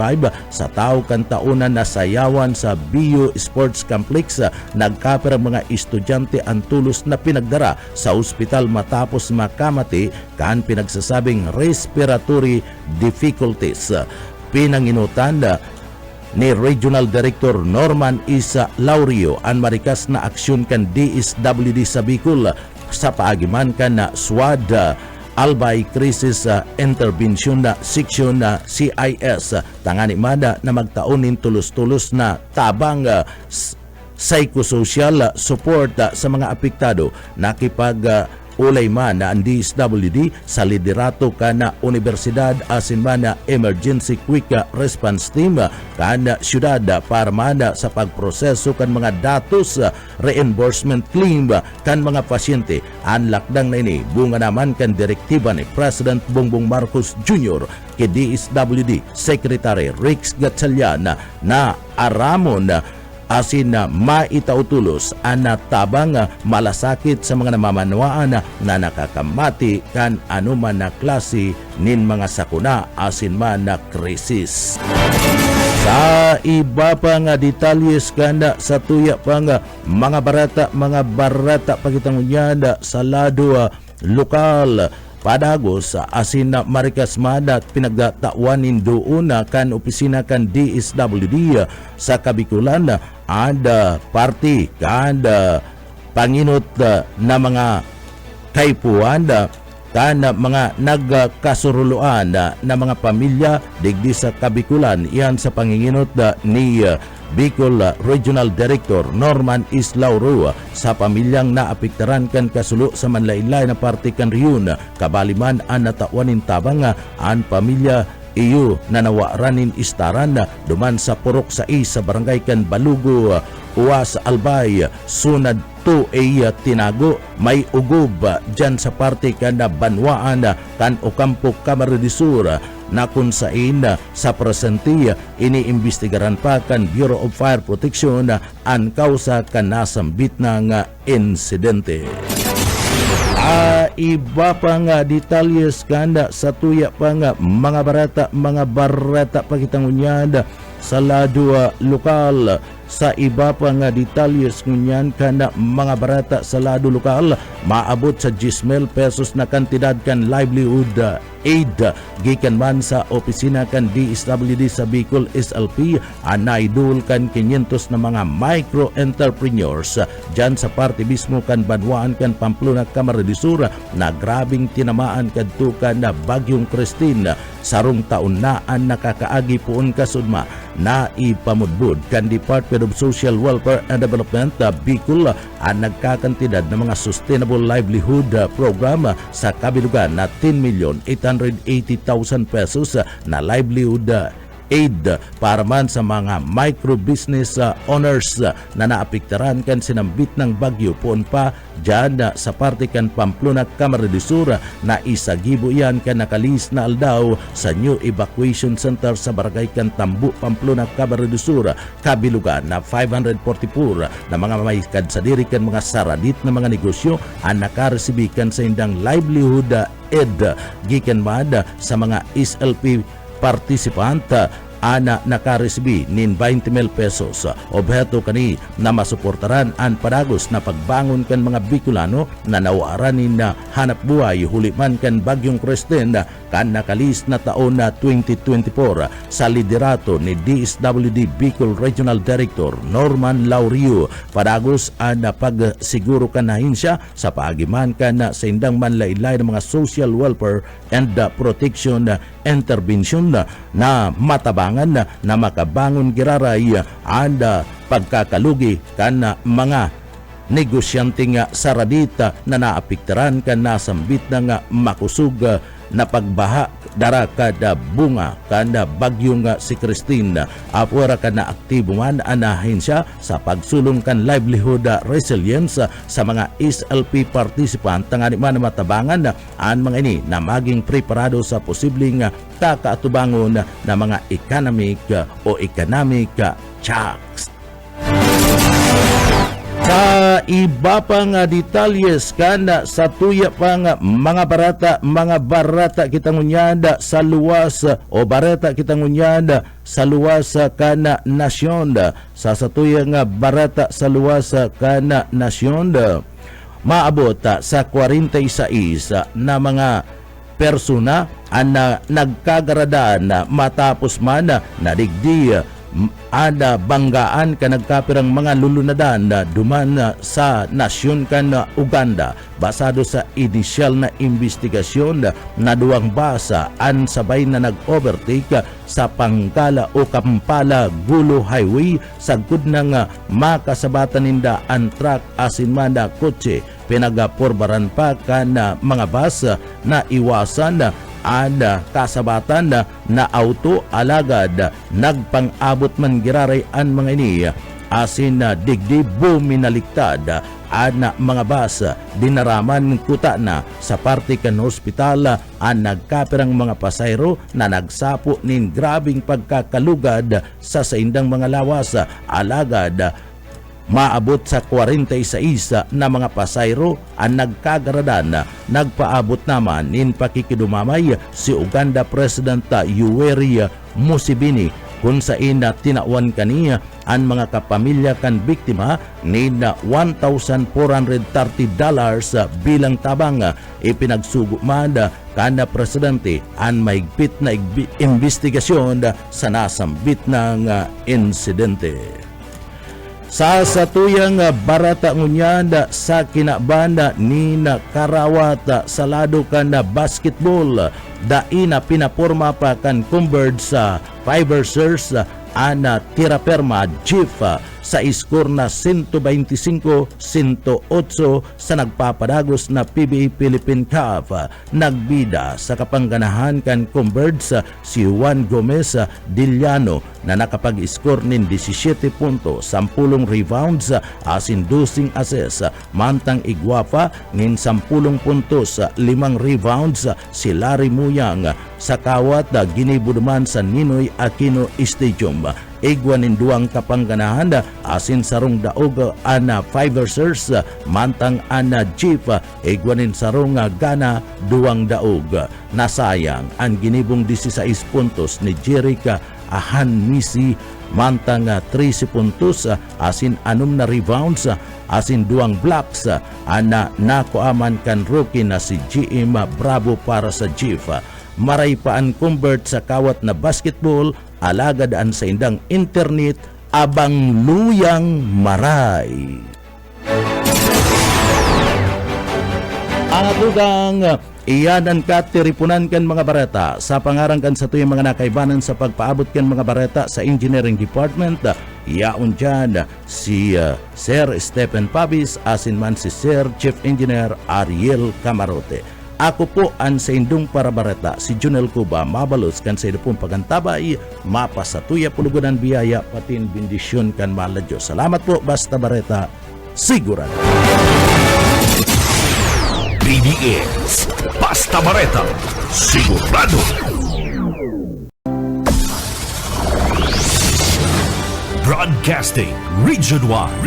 sa tao kan taunan na sayawan sa Bio Sports Complex. Nagkaperang mga estudyante ang tulos na pinagdara sa ospital matapos makamati kan pinagsasabing respiratory difficulties. Pinanginutan ni Regional Director Norman Isa Laurio ang marikas na aksyon kan DSWD sa Bicol sa paagiman kan na SWAD Albay Crisis Intervention Section CIS tangani mada na magtaunin tulos-tulos na tabang psychosocial support sa mga apektado. Nakipag ulay man na ang DSWD sa liderato kana Universidad asin man na Emergency Quick Response Team kana syudad para man sa pagproseso kan mga datos reimbursement claim kan mga pasyente. Ang lakdang na ini bunga naman kan direktiba ni President Bongbong Marcos Jr. kay DSWD Secretary Rex Gatchalian na aramon asin na maitautulos ang tabang malasakit sa mga namamanwaan na nakakamati kan anuman na klase nin mga sakuna asin man na krisis. Sa iba pang detalyes kanda sa tuya pang mga barata pakitang unyada sa lado lokal Padagos asin na marikas mada pinagdatawanin doon kan opisina kan DSWD sa Kabikulan ada party kan panginot na mga kaipuan kan mga nagkasuruluan na mga pamilya digdi sa Kabikulan. Iyan sa panginginot ni Bicol Regional Director Norman Islauro sa pamilyang naapektaran kan kasulo sa manlain-lain na parte kan riyon. Kabaliman ang natawanin tabang ang pamilya iyo na nawaranin istaran duman sa Purok 6 sa barangay kan Balugo, Uwas Albay, Sunad 2A Tinago. May ugob dyan sa parte kan Banwaan kan Ocampo Camarines Sur na kung sain sa presente iniimbestigaran pa kan Bureau of Fire Protection ang kausa kan nasambit ng insidente. Iba pang detalyes kanda sa tuya pang mga barata pakitang unyad sa lado lokal. Sa iba pang detalyes ngunyan kanda mga barata sa lado lokal maabot sa 10,000 pesos na kantidad kan livelihood aid gikan man sa opisina kan DSWD sa Bicol SLP naidul kan 500 na mga micro entrepreneurs dyan sa parte mismo kan Banwaan kan Pamplona Camarines Sur na grabing tinamaan kadto kan na bagyong Christine. Sarong taon na ang nakakaagi poon kasudma na ipamudbud kan Department of Social Welfare and Development Bicol ang nagkakantidad ng mga Sustainable Livelihood Program sa kabilugan na 10,880,000 pesos na livelihood aid para man sa mga micro business owners na naapektaran kan sinambit ng bagyo poon pa dyan sa parte kan Pamplona, Camarines Sur na isagibo yan kan nakalis na aldaw sa new evacuation center sa barangay kan Tambu, Pamplona, Camarines Sur, kabilugan na 544 na mga may kadsadiri kan mga saradit na mga negosyo ang nakaresibikan sa indang livelihood aid gikan man sa mga SLP participant ana nakaresibi nin 20,000 pesos. Objeto kani na masuportaran ang padagos na pagbangon kan mga Bicolano na nawaran na hanap buhay huliman kan bagyong Kristen kan nakalis na taon na 2024 sa liderato ni DSWD Bicol Regional Director Norman Laurio. Padagos ang pagsiguro kan nahinsya sa paagiman kan sa indang manlailay ng mga social welfare and protection intervention na matabangan na makabangon giraray ang pagkakalugi kan mga negosyante nga saradita na naapektaran kan nasambit na nga makusog na pagbaha dara kada bunga kada bagyong si Christine. Apura kana aktibo man anahin siya sa pagsulong kan livelihood resilience sa mga SLP participant tangani man matabangan ang mga ini na maging preparado sa posibleng kakaatubangon na mga economic shocks. Sa iba pang detalyes kan sa tuya pang mga barata kita ngunyanda sa luwas o barata kita ngunyanda sa luwas kan nasyon. Sa tuya nga barata sa luwas kan nasyon maabot sa 46 na mga persona ang nagkagaradaan matapos man na digdi ada banggaan ka nagkapirang mga lulunadan na duman sa nasyon kan Uganda basado sa inisyal na investigasyon na duwang basa an sabay na nag-overtake sa Pangkala o Kampala Gulo Highway sagud ng makasabatan ninda ang truck asin man na kotse pinagaporbaran pa kan mga bus na iwasan ang kasabatan na auto alagad nagpang-abot man giraray ang mga ini asin digdi buminaliktad ang mga bus dinaraman kuta na sa parte kan hospital ang nagkapirang mga pasayro na nagsapo nin grabing pagkakalugad sa saindang mga lawas alagad maabot sa 46 na mga pasayro ang nagkagaradan. Nagpaabot naman in pakikidumamay si Uganda President Yoweri Museveni kung saan tinawan kaniya ang mga kapamilya kan biktima ni $1,430 bilang tabang ipinagsuguman kana presidente ang maigpit na investigasyon sa nasambit ng insidente. Sa satuyang barata ngunyanda sa kinabanda ni Karawat sa lado kan basketball daina pinaporma pa kan Converge sa Fibersers ana tiraperma Chief sa iskor na 125-108 sa nagpapadagos na PBA Philippine Cup. Nagbida sa kapangganahan kan Converge si Juan Gomez Diliano na nakapag-score nin 17 punto, 10 rebounds asin 12 assists. Mantang Iguapa nin 10 puntos, 5 rebounds si Larry Muyang sa kawat ginibuduman sa Ninoy Aquino Stadium. Igwan nin duang kapangganahan asin sarong daog ana Fibersers mantang ana Jeep igwan nin sarong gana duang daog. Nasayang ang ginibong 16 puntos ni Jerica Ahanmisi mantang 13 puntos asin 6 na rebounds asin duang blocks ana nakuaman kan rookie na si GM Bravo para sa Jeep. Maray pa ang convert sa kawat na basketball alagadaan sa indang internet abang luyang maray. Adugang iyanan ka tiripunan kan mga bareta sa pangarang kan sa tuyong mga nakaibanan sa pagpaabot kan mga bareta sa engineering department. Iyaon dyan si Sir Stephen Pabis asin man si Sir Chief Engineer Ariel Camarote. Ako po ang sa indong parabareta, si Junel Cuba, mabalos kan sa pong pagantabay, mapasatuya pulugunan biyaya, patin bendisyon kan mahal na Diyos. Salamat po, basta bareta, sigurado. BBS Basta Bareta Sigurado. Broadcasting Region 1.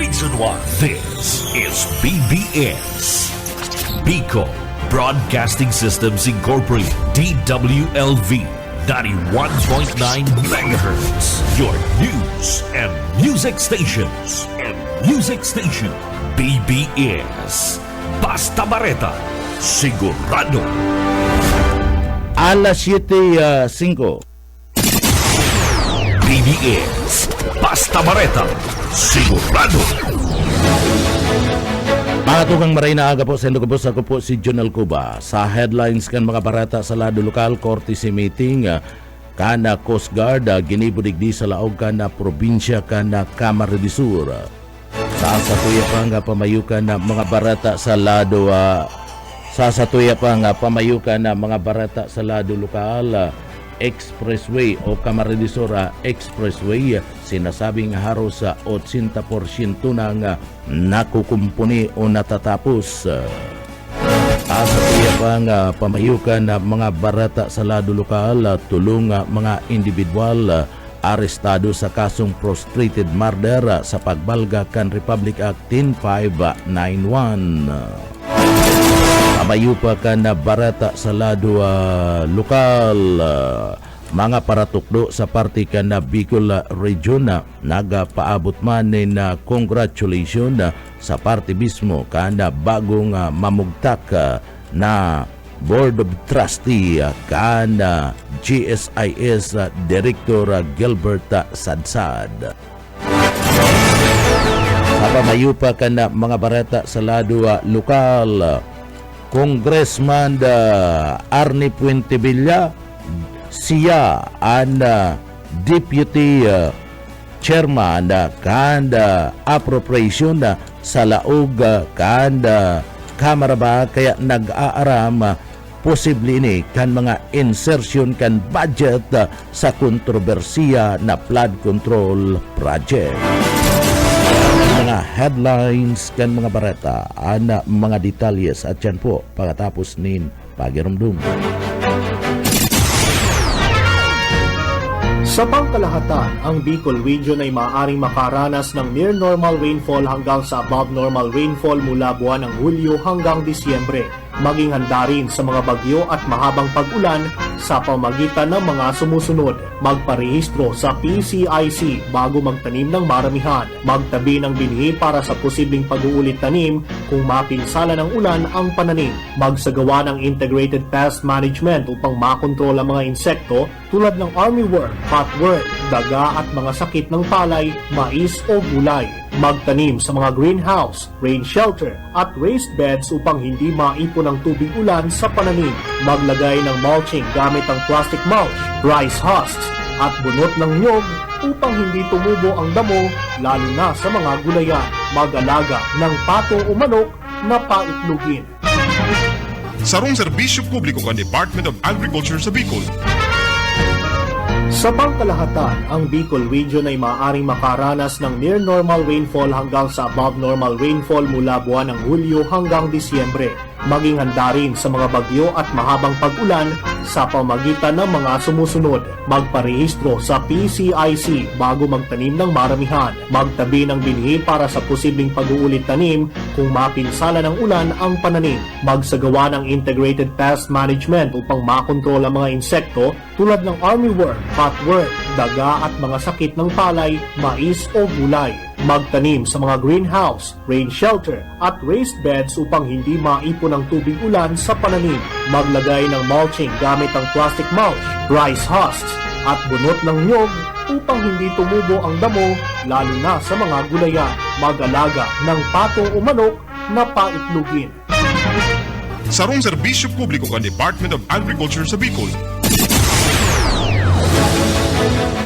This is BBS Bicol Broadcasting Systems Incorporated, DWLV 91.9 MHz. Your news and music stations. BBS Basta Bareta Sigurado. Alas 7:05. BBS Basta Bareta Sigurado. Mga tukang maray na aga po sa Ilocos, ako po si Junel Cuba. Sa headlines kan mga barata sa lado lokal, courtesy meeting kana Coast Guard, ginibudigdi sa laog kana probinsya kana Camarines Sur. Sa satuya pa nga pamayukan na mga barata sa lado mga barata sa lado lokal, Expressway o Camarines Sur Expressway, sinasabing haros sa 80% nang nakukumpuni o natatapos. Asatuya pa nga pamayukan na mga barata sa lado lokal, tulong mga individual arestado sa kasong prostrated murder sa pagbalga kan Republic Act 10591. Amayo pa ka na barata sa lado lokal, mga paratukdo sa party ka na Bicol Region, nagapaabot man na congratulation sa party mismo ka na bagong mamugtak na Board of Trustee ka na GSIS Director Gilbert Sadsad. Sa pamayo pa ka na mga barata sa lado lokal, Congressman Arnie Puentevilla, siya ang Deputy Chairman kanda Appropriation sa laog kanda Kamara ba, kaya nag-aaram posible ini kan mga insertion kan budget sa kontrobersiya na flood control project. Mga headlines kan mga barata, ana mga detalyes at yan po pagkatapos nin pagirumdum. Sa pangkalahatan, ang Bicol Region ay maaaring makaranas ng near normal rainfall hanggang sa above normal rainfall mula buwan ng Hulyo hanggang Disyembre. Maging handa rin sa mga bagyo at mahabang pag-ulan sa pamagitan ng mga sumusunod. Magparehistro sa PCIC bago magtanim ng maramihan. Magtabi ng binhi para sa posibleng pag-uulit tanim kung mapinsala ng ulan ang pananim. Magsagawa ng integrated pest management upang makontrol ang mga insekto tulad ng armyworm, cutworm, daga at mga sakit ng palay, mais o gulay. Magtanim sa mga greenhouse, rain shelter at raised beds upang hindi maipon ang tubig ulan sa pananim. Maglagay ng mulching gamit ang plastic mulch, rice husks at bunot ng nyog upang hindi tumubo ang damo lalo na sa mga gulayan. Mag-alaga ng pato o manok na paitlugin. Sarong serbisyo publiko kan Department of Agriculture sa Bicol. Sa pangkalahatan, ang Bicol Region ay maaaring makaranas ng near normal rainfall hanggang sa above normal rainfall mula buwan ng Hulyo hanggang Disyembre. Maging handa rin sa mga bagyo at mahabang pag-ulan sa pamagitan ng mga sumusunod. Magparehistro sa PCIC bago magtanim ng maramihan. Magtabi ng binhi para sa posibleng pag-uulit tanim kung mapinsala ng ulan ang pananim. Magsagawa ng integrated pest management upang makontrol ang mga insekto tulad ng armyworm, cutworm, daga at mga sakit ng palay, mais o gulay. Magtanim sa mga greenhouse, rain shelter at raised beds upang hindi maipon ang tubig ulan sa pananim. Maglagay ng mulching gamit ang plastic mulch, rice husks at bunot ng nyog upang hindi tumubo ang damo lalo na sa mga gulayan. Mag-alaga ng pato o manok na paitlugin. Sarong serbisyo publiko kan Department of Agriculture sa Bicol.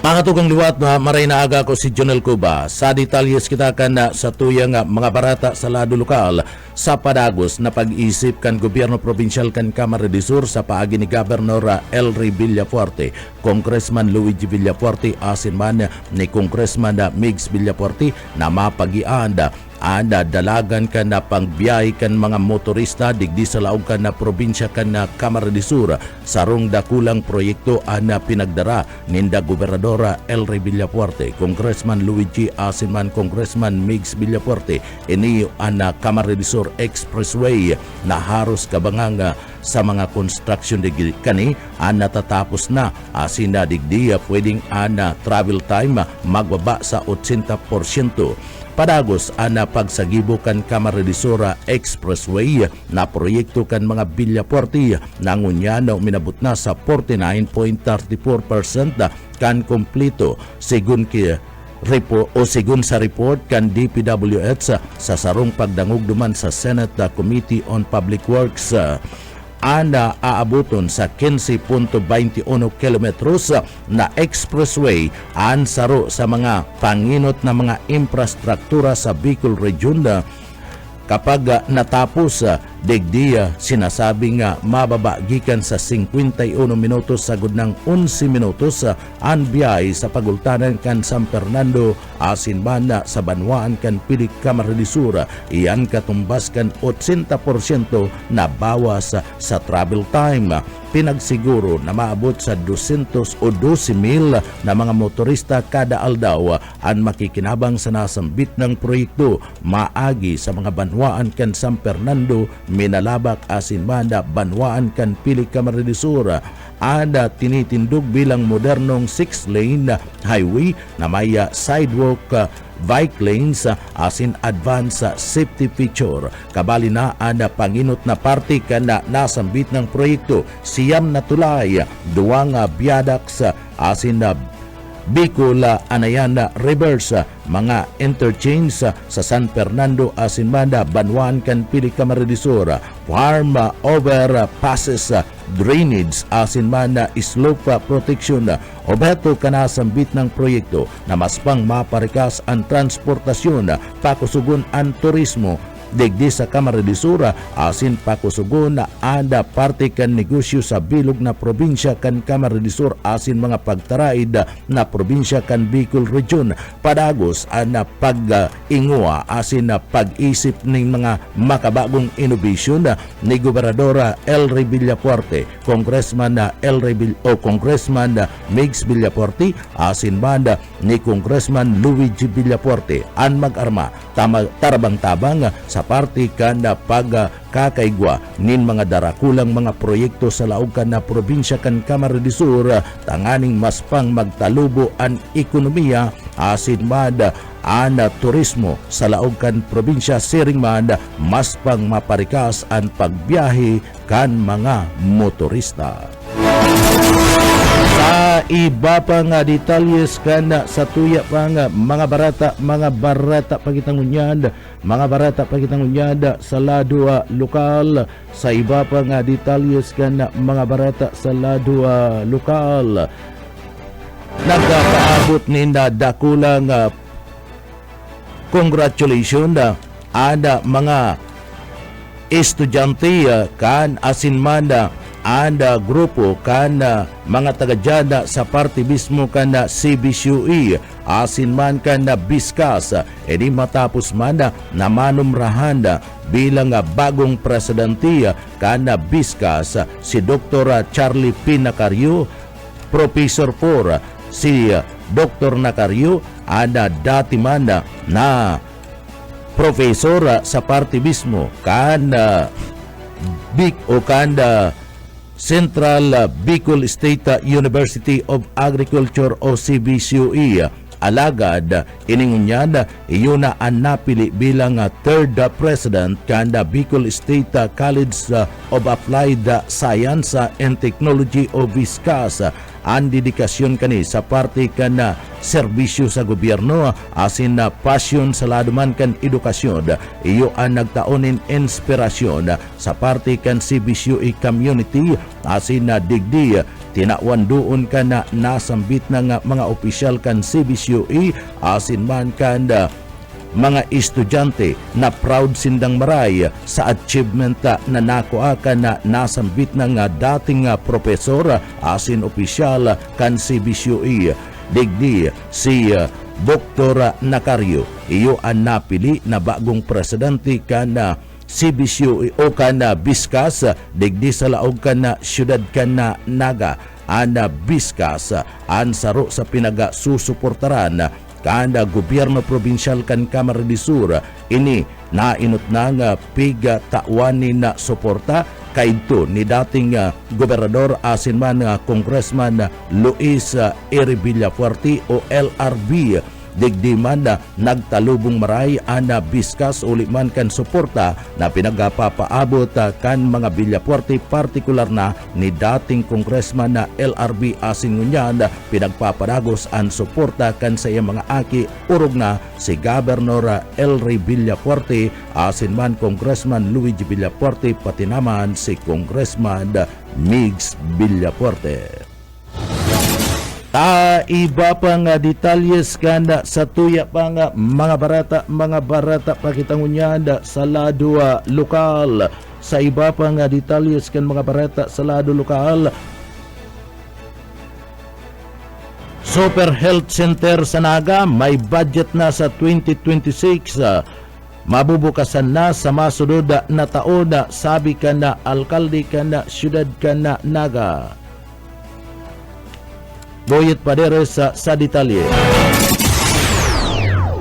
Pakatugang liwat na maray na aga ko si Jonel Cuba. Sa detalyes kita kan sa tuyang mga barata sa lado lokal sa padagos na pag-isip kan gobyerno provincial kan Kamara de Sur sa paagi ni Governor Elry Villafuerte, Congressman Luigi Villafuerte asin man ni Congressman Migs Villafuerte na mapagianda ana dalagan kan na pangbiyahe kan mga motorista digdi sa laog kan na probinsya kan na Kamara de Sur sarong dakulang proyekto ana pinagdara ninda Gobernadora Elry Villafuerte, Congressman Luigi Asinman, Congressman Migs Villafuerte ini ana Kamara de Sur Expressway na haros kabangang sa mga construction digdi kani ana tatapos na asin na digdi pwedeng ana travel time magbaba sa 80%. Padagos ana pagsagibo kan Kamara de Sur Expressway na proyekto kan mga Villafuerte nangunyano minabot na sa 49.34% kan kompleto sigun sigun sa report kan DPWH sa sarong pagdangog duman sa Senate Committee on Public Works. Ana aabuton sa 15.21 kilometros na expressway an saro sa mga panginot na mga infrastruktura sa Bicol Region kapag natapos digdiya sinasabing mababa gikan sa 51 minutos sagud ng 11 minutos ang biyahe sa pagultanan kan San Fernando asin banda sa Banwaan kan Pilik Kamara de Sur iyan katumbas kan 80% na bawas sa travel time. Pinagsiguro na maabot sa 200 o 12,000 na mga motorista kada aldaw ang makikinabang sa nasambit ng proyekto maagi sa mga Banwaan kan San Fernando, Minalabak asin banda Banwaan kan Pilik Kamara de Sur ada tinitindog bilang modernong 6-lane highway na may sidewalk bike lanes asin advance safety feature. Kabali na ana panginot na parte kana nasambit ng proyekto siyam na tulay duwang viaducts asin Bicol Anayana Rivers mga interchange sa San Fernando asin banda Banwaan kan Pilik Kamara de Sur farm overpasses drainage asin banda slope protection objeto kanasambit ng proyekto na mas pang maparikas ang transportasyon pakusugon ang turismo digdi sa Kamara de Sur asin pakusugon na ada parte kan negosyo sa bilog na probinsya kan Kamara de Sur asin mga pagtaraid na probinsya kan Bicol Region. Padagos na pag-ingwa asin na pag-isip ng mga makabagong innovation ni Gobernadora Elry Villafuerte, Congressman Congressman Migs Villafuerte asin banda ni Congressman Luigi Villafuerte an mag-arma tarabang-tabang sa parte kan na pagkakaigwa nin mga darakulang mga proyekto sa laog kan na probinsya kan Kamara de Sur tanganing mas pang magtalubo ang ekonomiya asin mad an turismo sa laog kan probinsya siring mad mas pang maparikas ang pagbiyahe kan mga motorista. Sa iba pa nga detalyes kan sa tuya pa nga mga barata pagitangunyad sa lado lokal. Sa iba pa nga detalyes kan mga barata sa lado lokal nagpaabot ninda dakulang congratulations ada mga estudyante kan asinmanda anda grupo kan mga taga-jada sa party mismo kan CBCUE asin man kan Biskas edi matapos man na manumrahan bilang bagong presidente kan Biskas si Dr. Charlie P. Nacario, Professor 4 si Dr. Nacario ada dati man na profesor sa party mismo kan Central Bicol State University of Agriculture o CBCUE alagad iningunyad iyon na ang napili bilang third president kanda Bicol State College of Applied Science and Technology o BISCAS ang dedikasyon kani sa parte kan serbisyo sa gobyerno asin na pasyon sa laduman kan edukasyon iyo ang nagtaonin inspirasyon sa parte kan CBCUE community asin na digdi tinawan doon ka na nasambit na nga mga opisyal kan CBCOE asin man kan mga estudyante na proud sindang maray sa achievement na nakuha ka na nasambit na nga dating profesor asin opisyal kan CBCOE. Digdi si Dr. Nacario iyo ang napili na bagong presidente kan CBCOE o kan Biskas digdi sa laog kan syudad kan Naga. Ana Biskas an saro sa pinaga susuportaran kada gobyerno probinsyal kan Camarines Sur ini nainot na nga piga tawani na suporta kaidto ni dating gobernador asin man Congressman Luis R. Villafuerte o LRV. Digdi man nagtalubong maray ana Biskas uli man kan suporta na pinagapapaabot kan mga Villafuerte, partikular na ni dating Congressman na LRB asin ngunyan pinagpapadagos ang suporta kan sa iyang mga aki urog na si Governor Elry Villafuerte asin man Congressman Luigi Villafuerte pati naman si Congressman Migs Villafuerte. Iba pang detalyes kanda sa tuya pang mga barata pakitangunyanda sa lado lokal. Sa iba pang detalyes kan mga barata sa lado lokal, Super Health Center sa Naga may budget na sa 2026. Mabubukasan na sa masunod na taon, sabi ka na alkalde ka na syudad ka na Naga. Boyet Paderes sa detalye.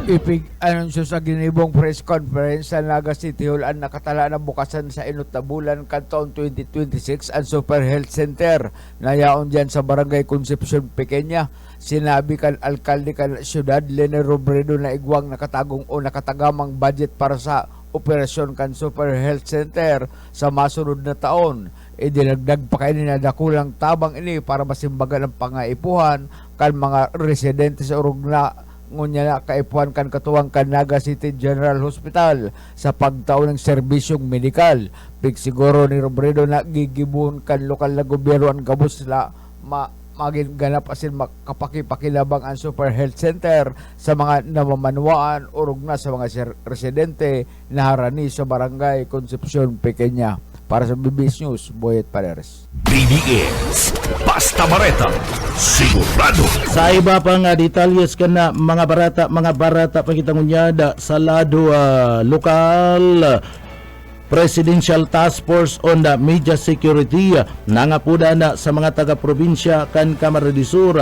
Ipig-anunsyo sa ginibong press conference sa Naga City Hall ang nakatala na bukasan sa inot na bulan kan taon 2026 ang Super Health Center na yaon dyan sa Barangay Concepcion Pequeña. Sinabi kan alkalde kan syudad Lene Robredo na igwang nakatagong o nakatagamang budget para sa operasyon kan Super Health Center sa masunod na taon. Idinagdag pa kayo na dakulang tabang ini para masimbagan ang pangaipuhan kan mga residente sa urog na ngunya na kaipuhan kan katuwang kan Naga City General Hospital sa pagtaon ng serbisyong medikal. Siguro ni Robredo na gigibun kan lokal na gobyerno ang gabos sila maging ganap asin makapakipakilabang ang Super Health Center sa mga namamanwaan urog na sa mga residente na harani sa Barangay Concepcion Pequeña. Para sa BBS News, Boyet Paderes. BBS, Basta Bareta, sigurado. Sa iba pang detalyes ka na mga barata pakitangunyada sa lado lokal, Presidential Task Force on the Media Security nangapuda na sa mga taga-probinsya kan Camarines Sur.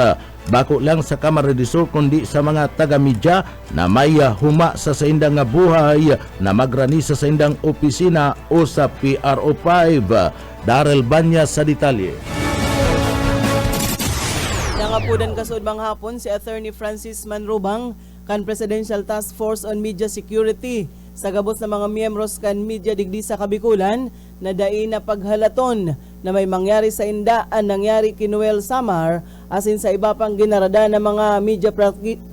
Bako lang sa Camarines Sur kundi sa mga taga-media na may huma sa indang buhay na magranisa sa indang opisina o sa PRO5. Darrell Banya sa detalye. Nangapudan kasud hapon si Attorney Francis Manrubang kan Presidential Task Force on Media Security sa gabos ng mga miyembros kan media digdi sa Kabikulan na dai na paghalaton na may mangyari sa inda ang nangyari kay Noel Samar asin sa iba pang ginarada ng mga media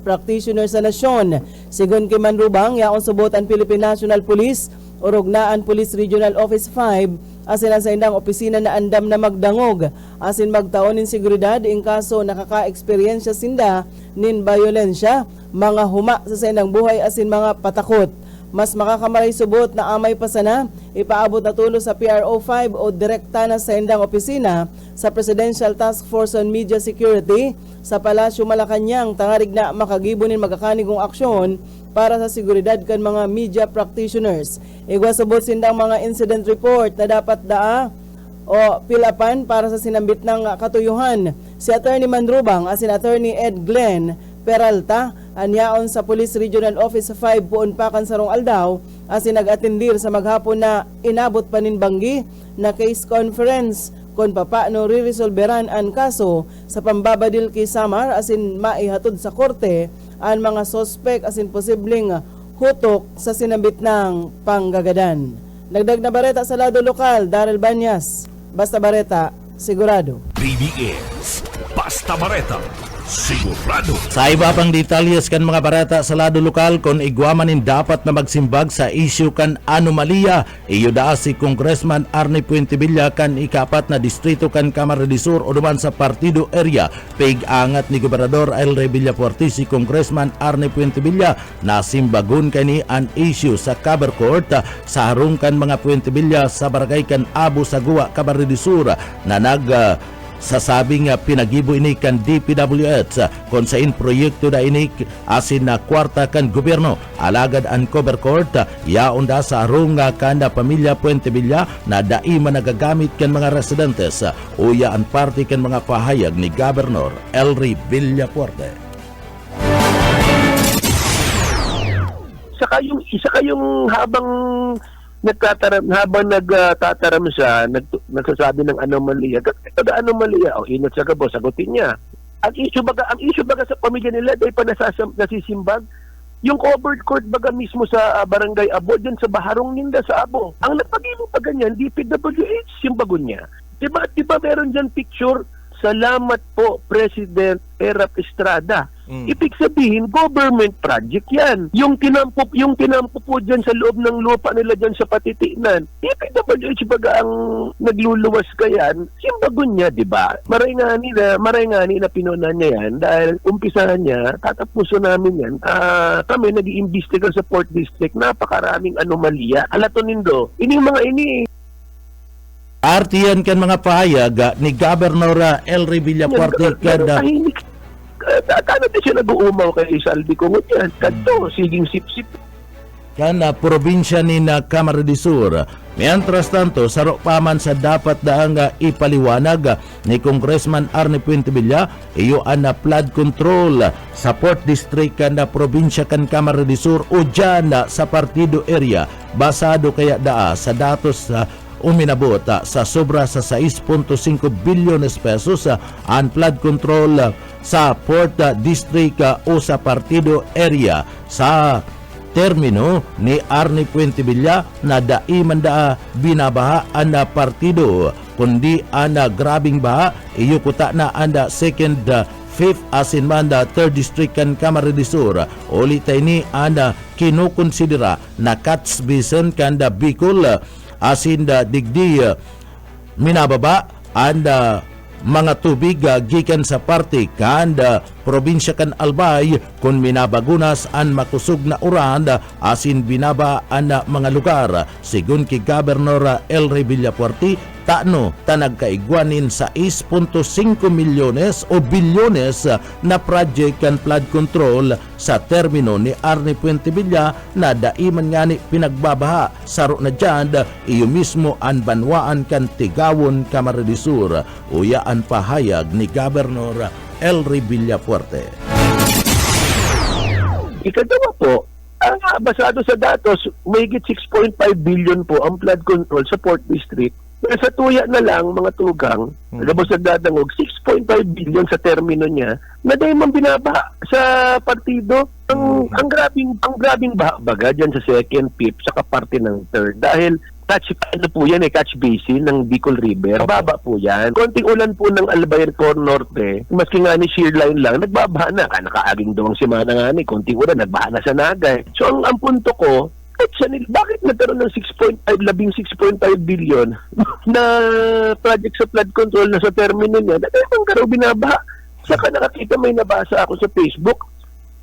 practitioners sa nasyon. Sigon kay Manrubang, yaon subot ang Philippine National Police o Rugnaan Police Regional Office 5 asin ang sa indang opisina na andam na magdangog asin magtaon nin seguridad in kaso nakaka-eksperyensya sinda nin violensya, mga huma sa indang buhay asin mga patakot. Mas makakamaray subot na amay pa sana, ipaabot na tulo sa PRO5 o direkta na sa indang opisina sa Presidential Task Force on Media Security sa Palasyo Malacañang tangarig na makagibunin magakanigong aksyon para sa seguridad kan mga media practitioners. Igwa subot sindang mga incident report na dapat o pilapan para sa sinambit ng katuyuhan. Si Attorney Manrubang asin Attorney Ed Glenn Peralta anyaon sa Police Regional Office 5 puon pakan sarong aldaw asin nag-atendir sa maghapon na inabot paninbanggi na case conference kung papaano riresolberan ang kaso sa pambabadil kay Samar asin maihatod sa korte ang mga sospek asin posibleng hutok sa sinambit ng panggagadan. Nagdag na bareta sa lado lokal, Darrell Banyas, Basta Bareta, sigurado. BBS, Basta Bareta, sigurado. Sa iba pang detalyes kan mga barata sa lado lokal kon igwamanin dapat na magsimbag sa issue kan anomalya iyo daa si Congressman Arnie Puentevilla kan ikapat na distrito kan Camarines Sur o duman sa partido area pig-angat ni Gobernador Elry Villafuerte si Congressman Arnie Puentevilla na simbagon kani an issue sa cover court sa harong kan mga Puentevilla sa barangay kan Abu Sagua Camarines Sur na sasabing pinagibo ini kan DPWH kung sain proyekto da ini asin na kwarta kan gobyerno alagad ang cover court yaon da sa arong kan pamilya Puentevilla na daima nagagamit kan mga residentes uya ang parte kan mga pahayag ni Gobernador Elry Villafuerte. Isa kayong habang nagtataram siya, nagsasabi ng anomalya. Kada anomalya, inot sa gabo, sagutin niya. Ang issue baga sa pamilya nila, dahil pa nasisimbag, yung covered court baga mismo sa barangay Abo, dyan sa Baharong Ninda sa Abo. Ang nagpagilo pa ganyan, DPWH, simbagon niya. Diba meron dyan picture, salamat po, President Erap Estrada. Ibig sabihin, government project yan. Yung tinampo po dyan sa loob ng lupa nila dyan sa Patitinan. DPWH baga ang nagluluwas ka yan, simbagon niya, di ba? Maray nga ni na pinunan niya yan dahil umpisahan niya, tatapuso namin yan. Kami nag-iimbestiga sa Port District, napakaraming anomalya. Alato nindo, ini Artiyan kan mga pahayag ni Gobernador Elry Villafuerte kada Tano din siya nag-uumaw kay Saldi Kungot yan. Kanto, siging sip-sip. Kana probinsya ni na Camarines Sur. Mientras tanto, saro paman sa dapat daang ipaliwanag ni Congressman Arnie Puentevilla iyo na flood control sa Port District kan probinsya kan Camarines Sur o dyan sa partido area. Basado kaya daa sa datos uminabot sa sobra sa 6.5 bilyones pesos ang flood control sa Port District o sa partido area sa termino ni Arnie Puentevilla na daiman binabaha ang partido kundi ang grabing baha iyo kuta na ang 2nd 5th asin man 3rd District kan Camarines Sur ulit ni ang kinukonsidera na catch basin kan Bicol asin digdi minababa ang mga tubig gikan sa parte kan probinsya kan Albay kung minabagunas ang makusog na uran asin binaba ang mga lugar sigun ki Gobernador Elry Villafuerte tano tanagkaigwanin sa 6.5 milyones o bilyones na project kan flood control sa termino ni Arnie Puentevilla na daiman nga ni pinagbabaha saro na dyan iyo mismo ang banwaan kan Tigawon Camarines Sur uya ang pahayag ni Gobernador Elry Villafuerte. Ikadawa po, basado sa datos, mahigit 6.5 billion po ang flood control sa Port District. Pero sa tuya na lang, mga tugang, labos sa dadangog, 6.5 billion sa termino niya, na dahil man binaba sa partido. Ang grabing baga dyan sa 2nd, 5th, saka parte ng 3rd. Dahil catch basin ng Bicol River. Baba po yan. Konting ulan po ng Albayan Cor Norte, maski nga ni shear line lang, nagbabaha na. Nakaaging dawang simana nga ni, konting ulan, nagbaha na sa Nagay. So ang punto ko, bakit nagkaroon ng 6.5 billion na project sa flood control na sa termino niya? Dahil ang karaw binabaha. Saka nakakita may nabasa ako sa Facebook,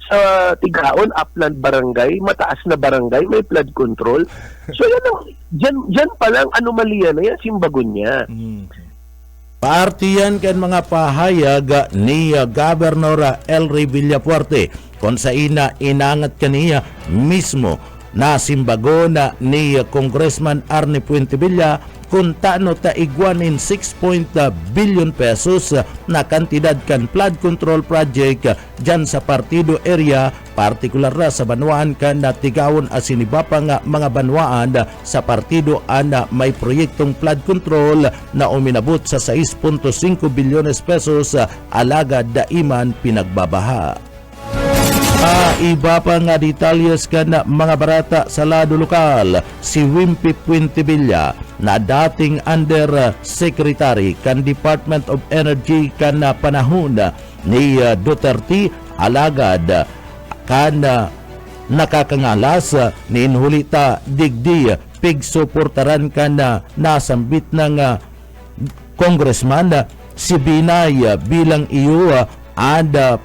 sa Tigaon, Upland Barangay, mataas na barangay, may flood control. So yan dyan palang anomalya na yan, simbagon niya. Partiyan kan mga pahayag ni Gobernador Elry Villafuerte kung sa inangat kaniya mismo na simbagon ni Congressman Arnie Puentevilla kung taano taigwanin 6 billion pesos na kantidad kan flood control project dyan sa partido area, partikular na sa banwaan kan na Tigawon asin iba pa nga mga banwaan sa partido na may proyektong flood control na uminabot sa 6.5 bilyones pesos alagad daiman pinagbabaha. Iba pa nga detalyes kan mga barata sa lado lokal, si Wimpy Puentevilla na dating Under Secretary kan Department of Energy kan panahon ni Duterte alagad kan nakakangalas ni inhulita digdi pigsuportaran kan nasambit ng congressman si Binay bilang iyo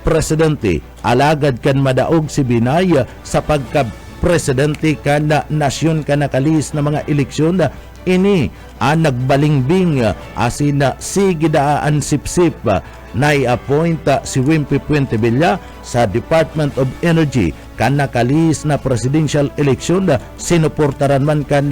presidente. Alagad kan madaog si Binay sa pagka-presidente kan nasyon kan nakalis na mga eleksyon. Ini ang nagbalingbing asin sige daan sipsip na i-appoint si Wimpy Puentevilla sa Department of Energy kan nakalis na presidential election. Sinuportaran man kan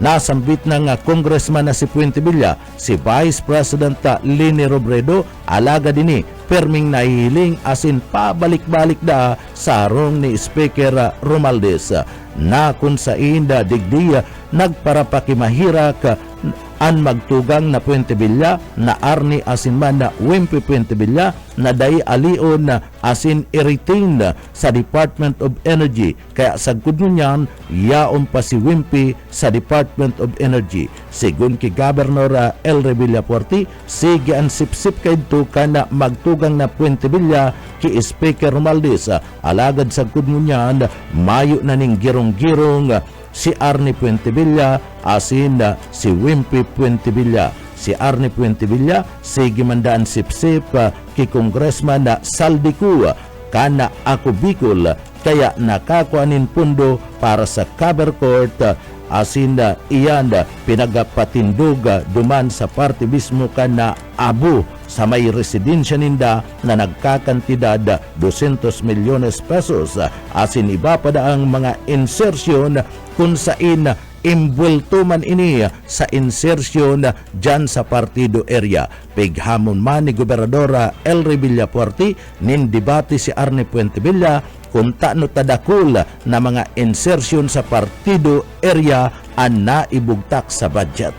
nasambit ng congressman na si Puentevilla si Vice President Leni Robredo. Alaga dini perming nahihiling asin pabalik-balik da sa harong ni Speaker Romualdez na kung sa inda digdi nagparapakimahirak an magtugang na Puentevilla na arni asin man na Wimpy Puentevilla na day alion asin i-retain sa Department of Energy. Kaya sagkod niyan yaon pa si Wimpy sa Department of Energy. Sigun ki Governor Elry Villafuerte, sige ang sipsip kay ka na magtugang na Puentevilla ki Speaker Romualdez. Alagad sagkod niyan mayo na ning girong-girong si Arnie Puentevilla asin si Wimpy Puentevilla. Si Arnie Puentevilla sige mandaan sipsip ki Congressman na Saldico kana ako Bicol kaya nakakuanin pundo para sa cover court asin iyan pinagapatindog duman sa party mismo kana abo sa may residensya ninda na nagkakantidad 200 milyones pesos asin iba pa daang mga insertion kung sain imbulto man ini sa insertion dyan sa partido area. Pighamon man ni Gobernador Elry Villafuerte nin debate si Arnie Puentevilla kung taano tadakol na mga insertion sa partido area ang naibugtak sa budget.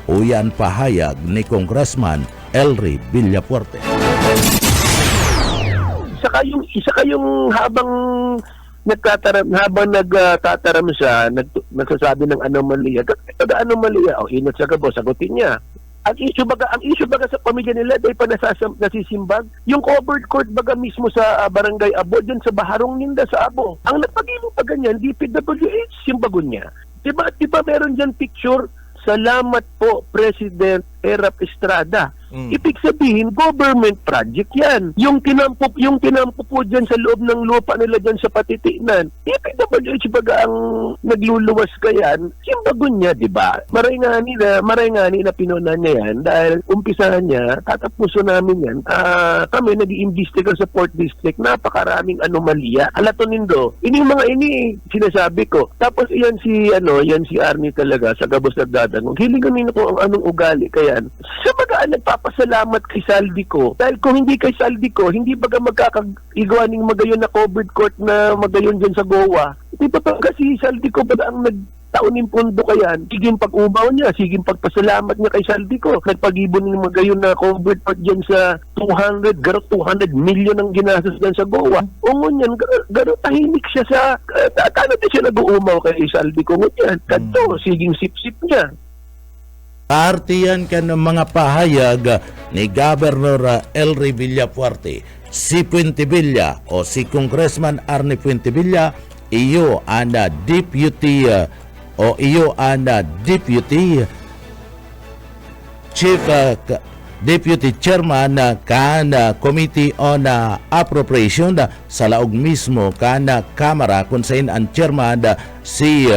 Uyan pahayag ni Congressman Elry Villafuerte. Isa kayong habang nagtataram siya, nagsasabi ng anomalya. Kada anomalya, inot sa gabo, sagutin niya. Ang issue baga sa pamilya nila dahil pa nasisimbag. Yung covered court baga mismo sa Barangay Abo, dyan sa Baharong Ninda sa Abo. Ang nagpagilo pa ganyan, DPWH, simbagon niya. Diba meron dyan picture, salamat po, President Erap Estrada. Ibig sabihin, government project yan. Yung tinampo po dyan sa loob ng lupa nila dyan sa Patitinan. DPWH baga ang nagluluwas ka yan, simbagon niya, di ba? Maray nga ni na pinunan niya yan dahil umpisahan niya, tatapuso namin yan. Kami nag-iimbestiga sa Port District, napakaraming anomalya. Alato nindo, sinasabi ko. Tapos yan si Arnie talaga sa Gabos Nagdadangog. Hilingan ko ang anong ugali kaya. Sa bagaan nagpapasalamat kay Saldico. Dahil kung hindi kay Saldico, hindi baga magkakagawa ng magayon na covered court na magayon dyan sa Goa. Di ba kasi Saldico baga ang nagtaunin pundo kayan? Siging pag-ubaw niya, siging pagpasalamat niya kay Saldico. Nagpag-ibon ng magayon na covered court dyan sa 200 million ang ginastos dyan sa Goa. O ngunyan, garo tahimik siya sa, tanong siya nag-uumaw kay Saldico. Ngunyan, kanto, siging sip-sip niya. Partiyan ka ng mga pahayag ni Governor Elry Villafuerte. Si Puentevilla o si Congressman Arnie Puentevilla, iyo ang deputy chief deputy chairman kan Committee on Appropriation sa laog mismo kan Kamara kung saan ang chairman si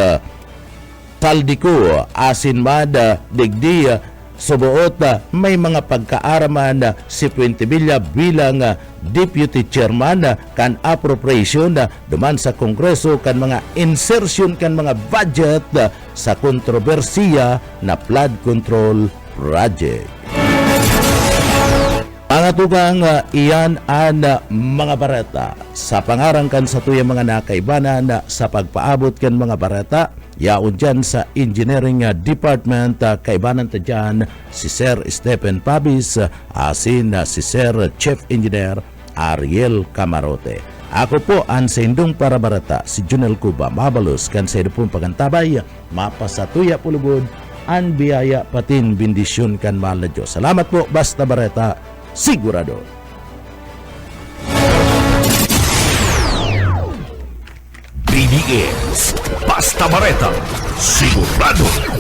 Saldico asin mad digdi subuot may mga pagkaaraman si Puentevilla bilang deputy chairman kan appropriation duman sa Kongreso kan mga insertion kan mga budget sa kontrobersiya na flood control project. Ang atugang iyan ang mga bareta sa pangarangkan sa tuyang mga nakaibanan sa pagpaabot kan mga bareta yaon dyan sa Engineering Department kaibanan ta dyan si Sir Stephen Pabis asin si Sir Chief Engineer Ariel Camarote. Ako po ang sendong para barata si Junel Cuba mabalos kan sa pong pagantabay mapasatuya pulubod ang biyaya patin bendisyon kan mahal na Diyos. Salamat po basta bareta sigurado. BBS. Basta Bareta, sigurado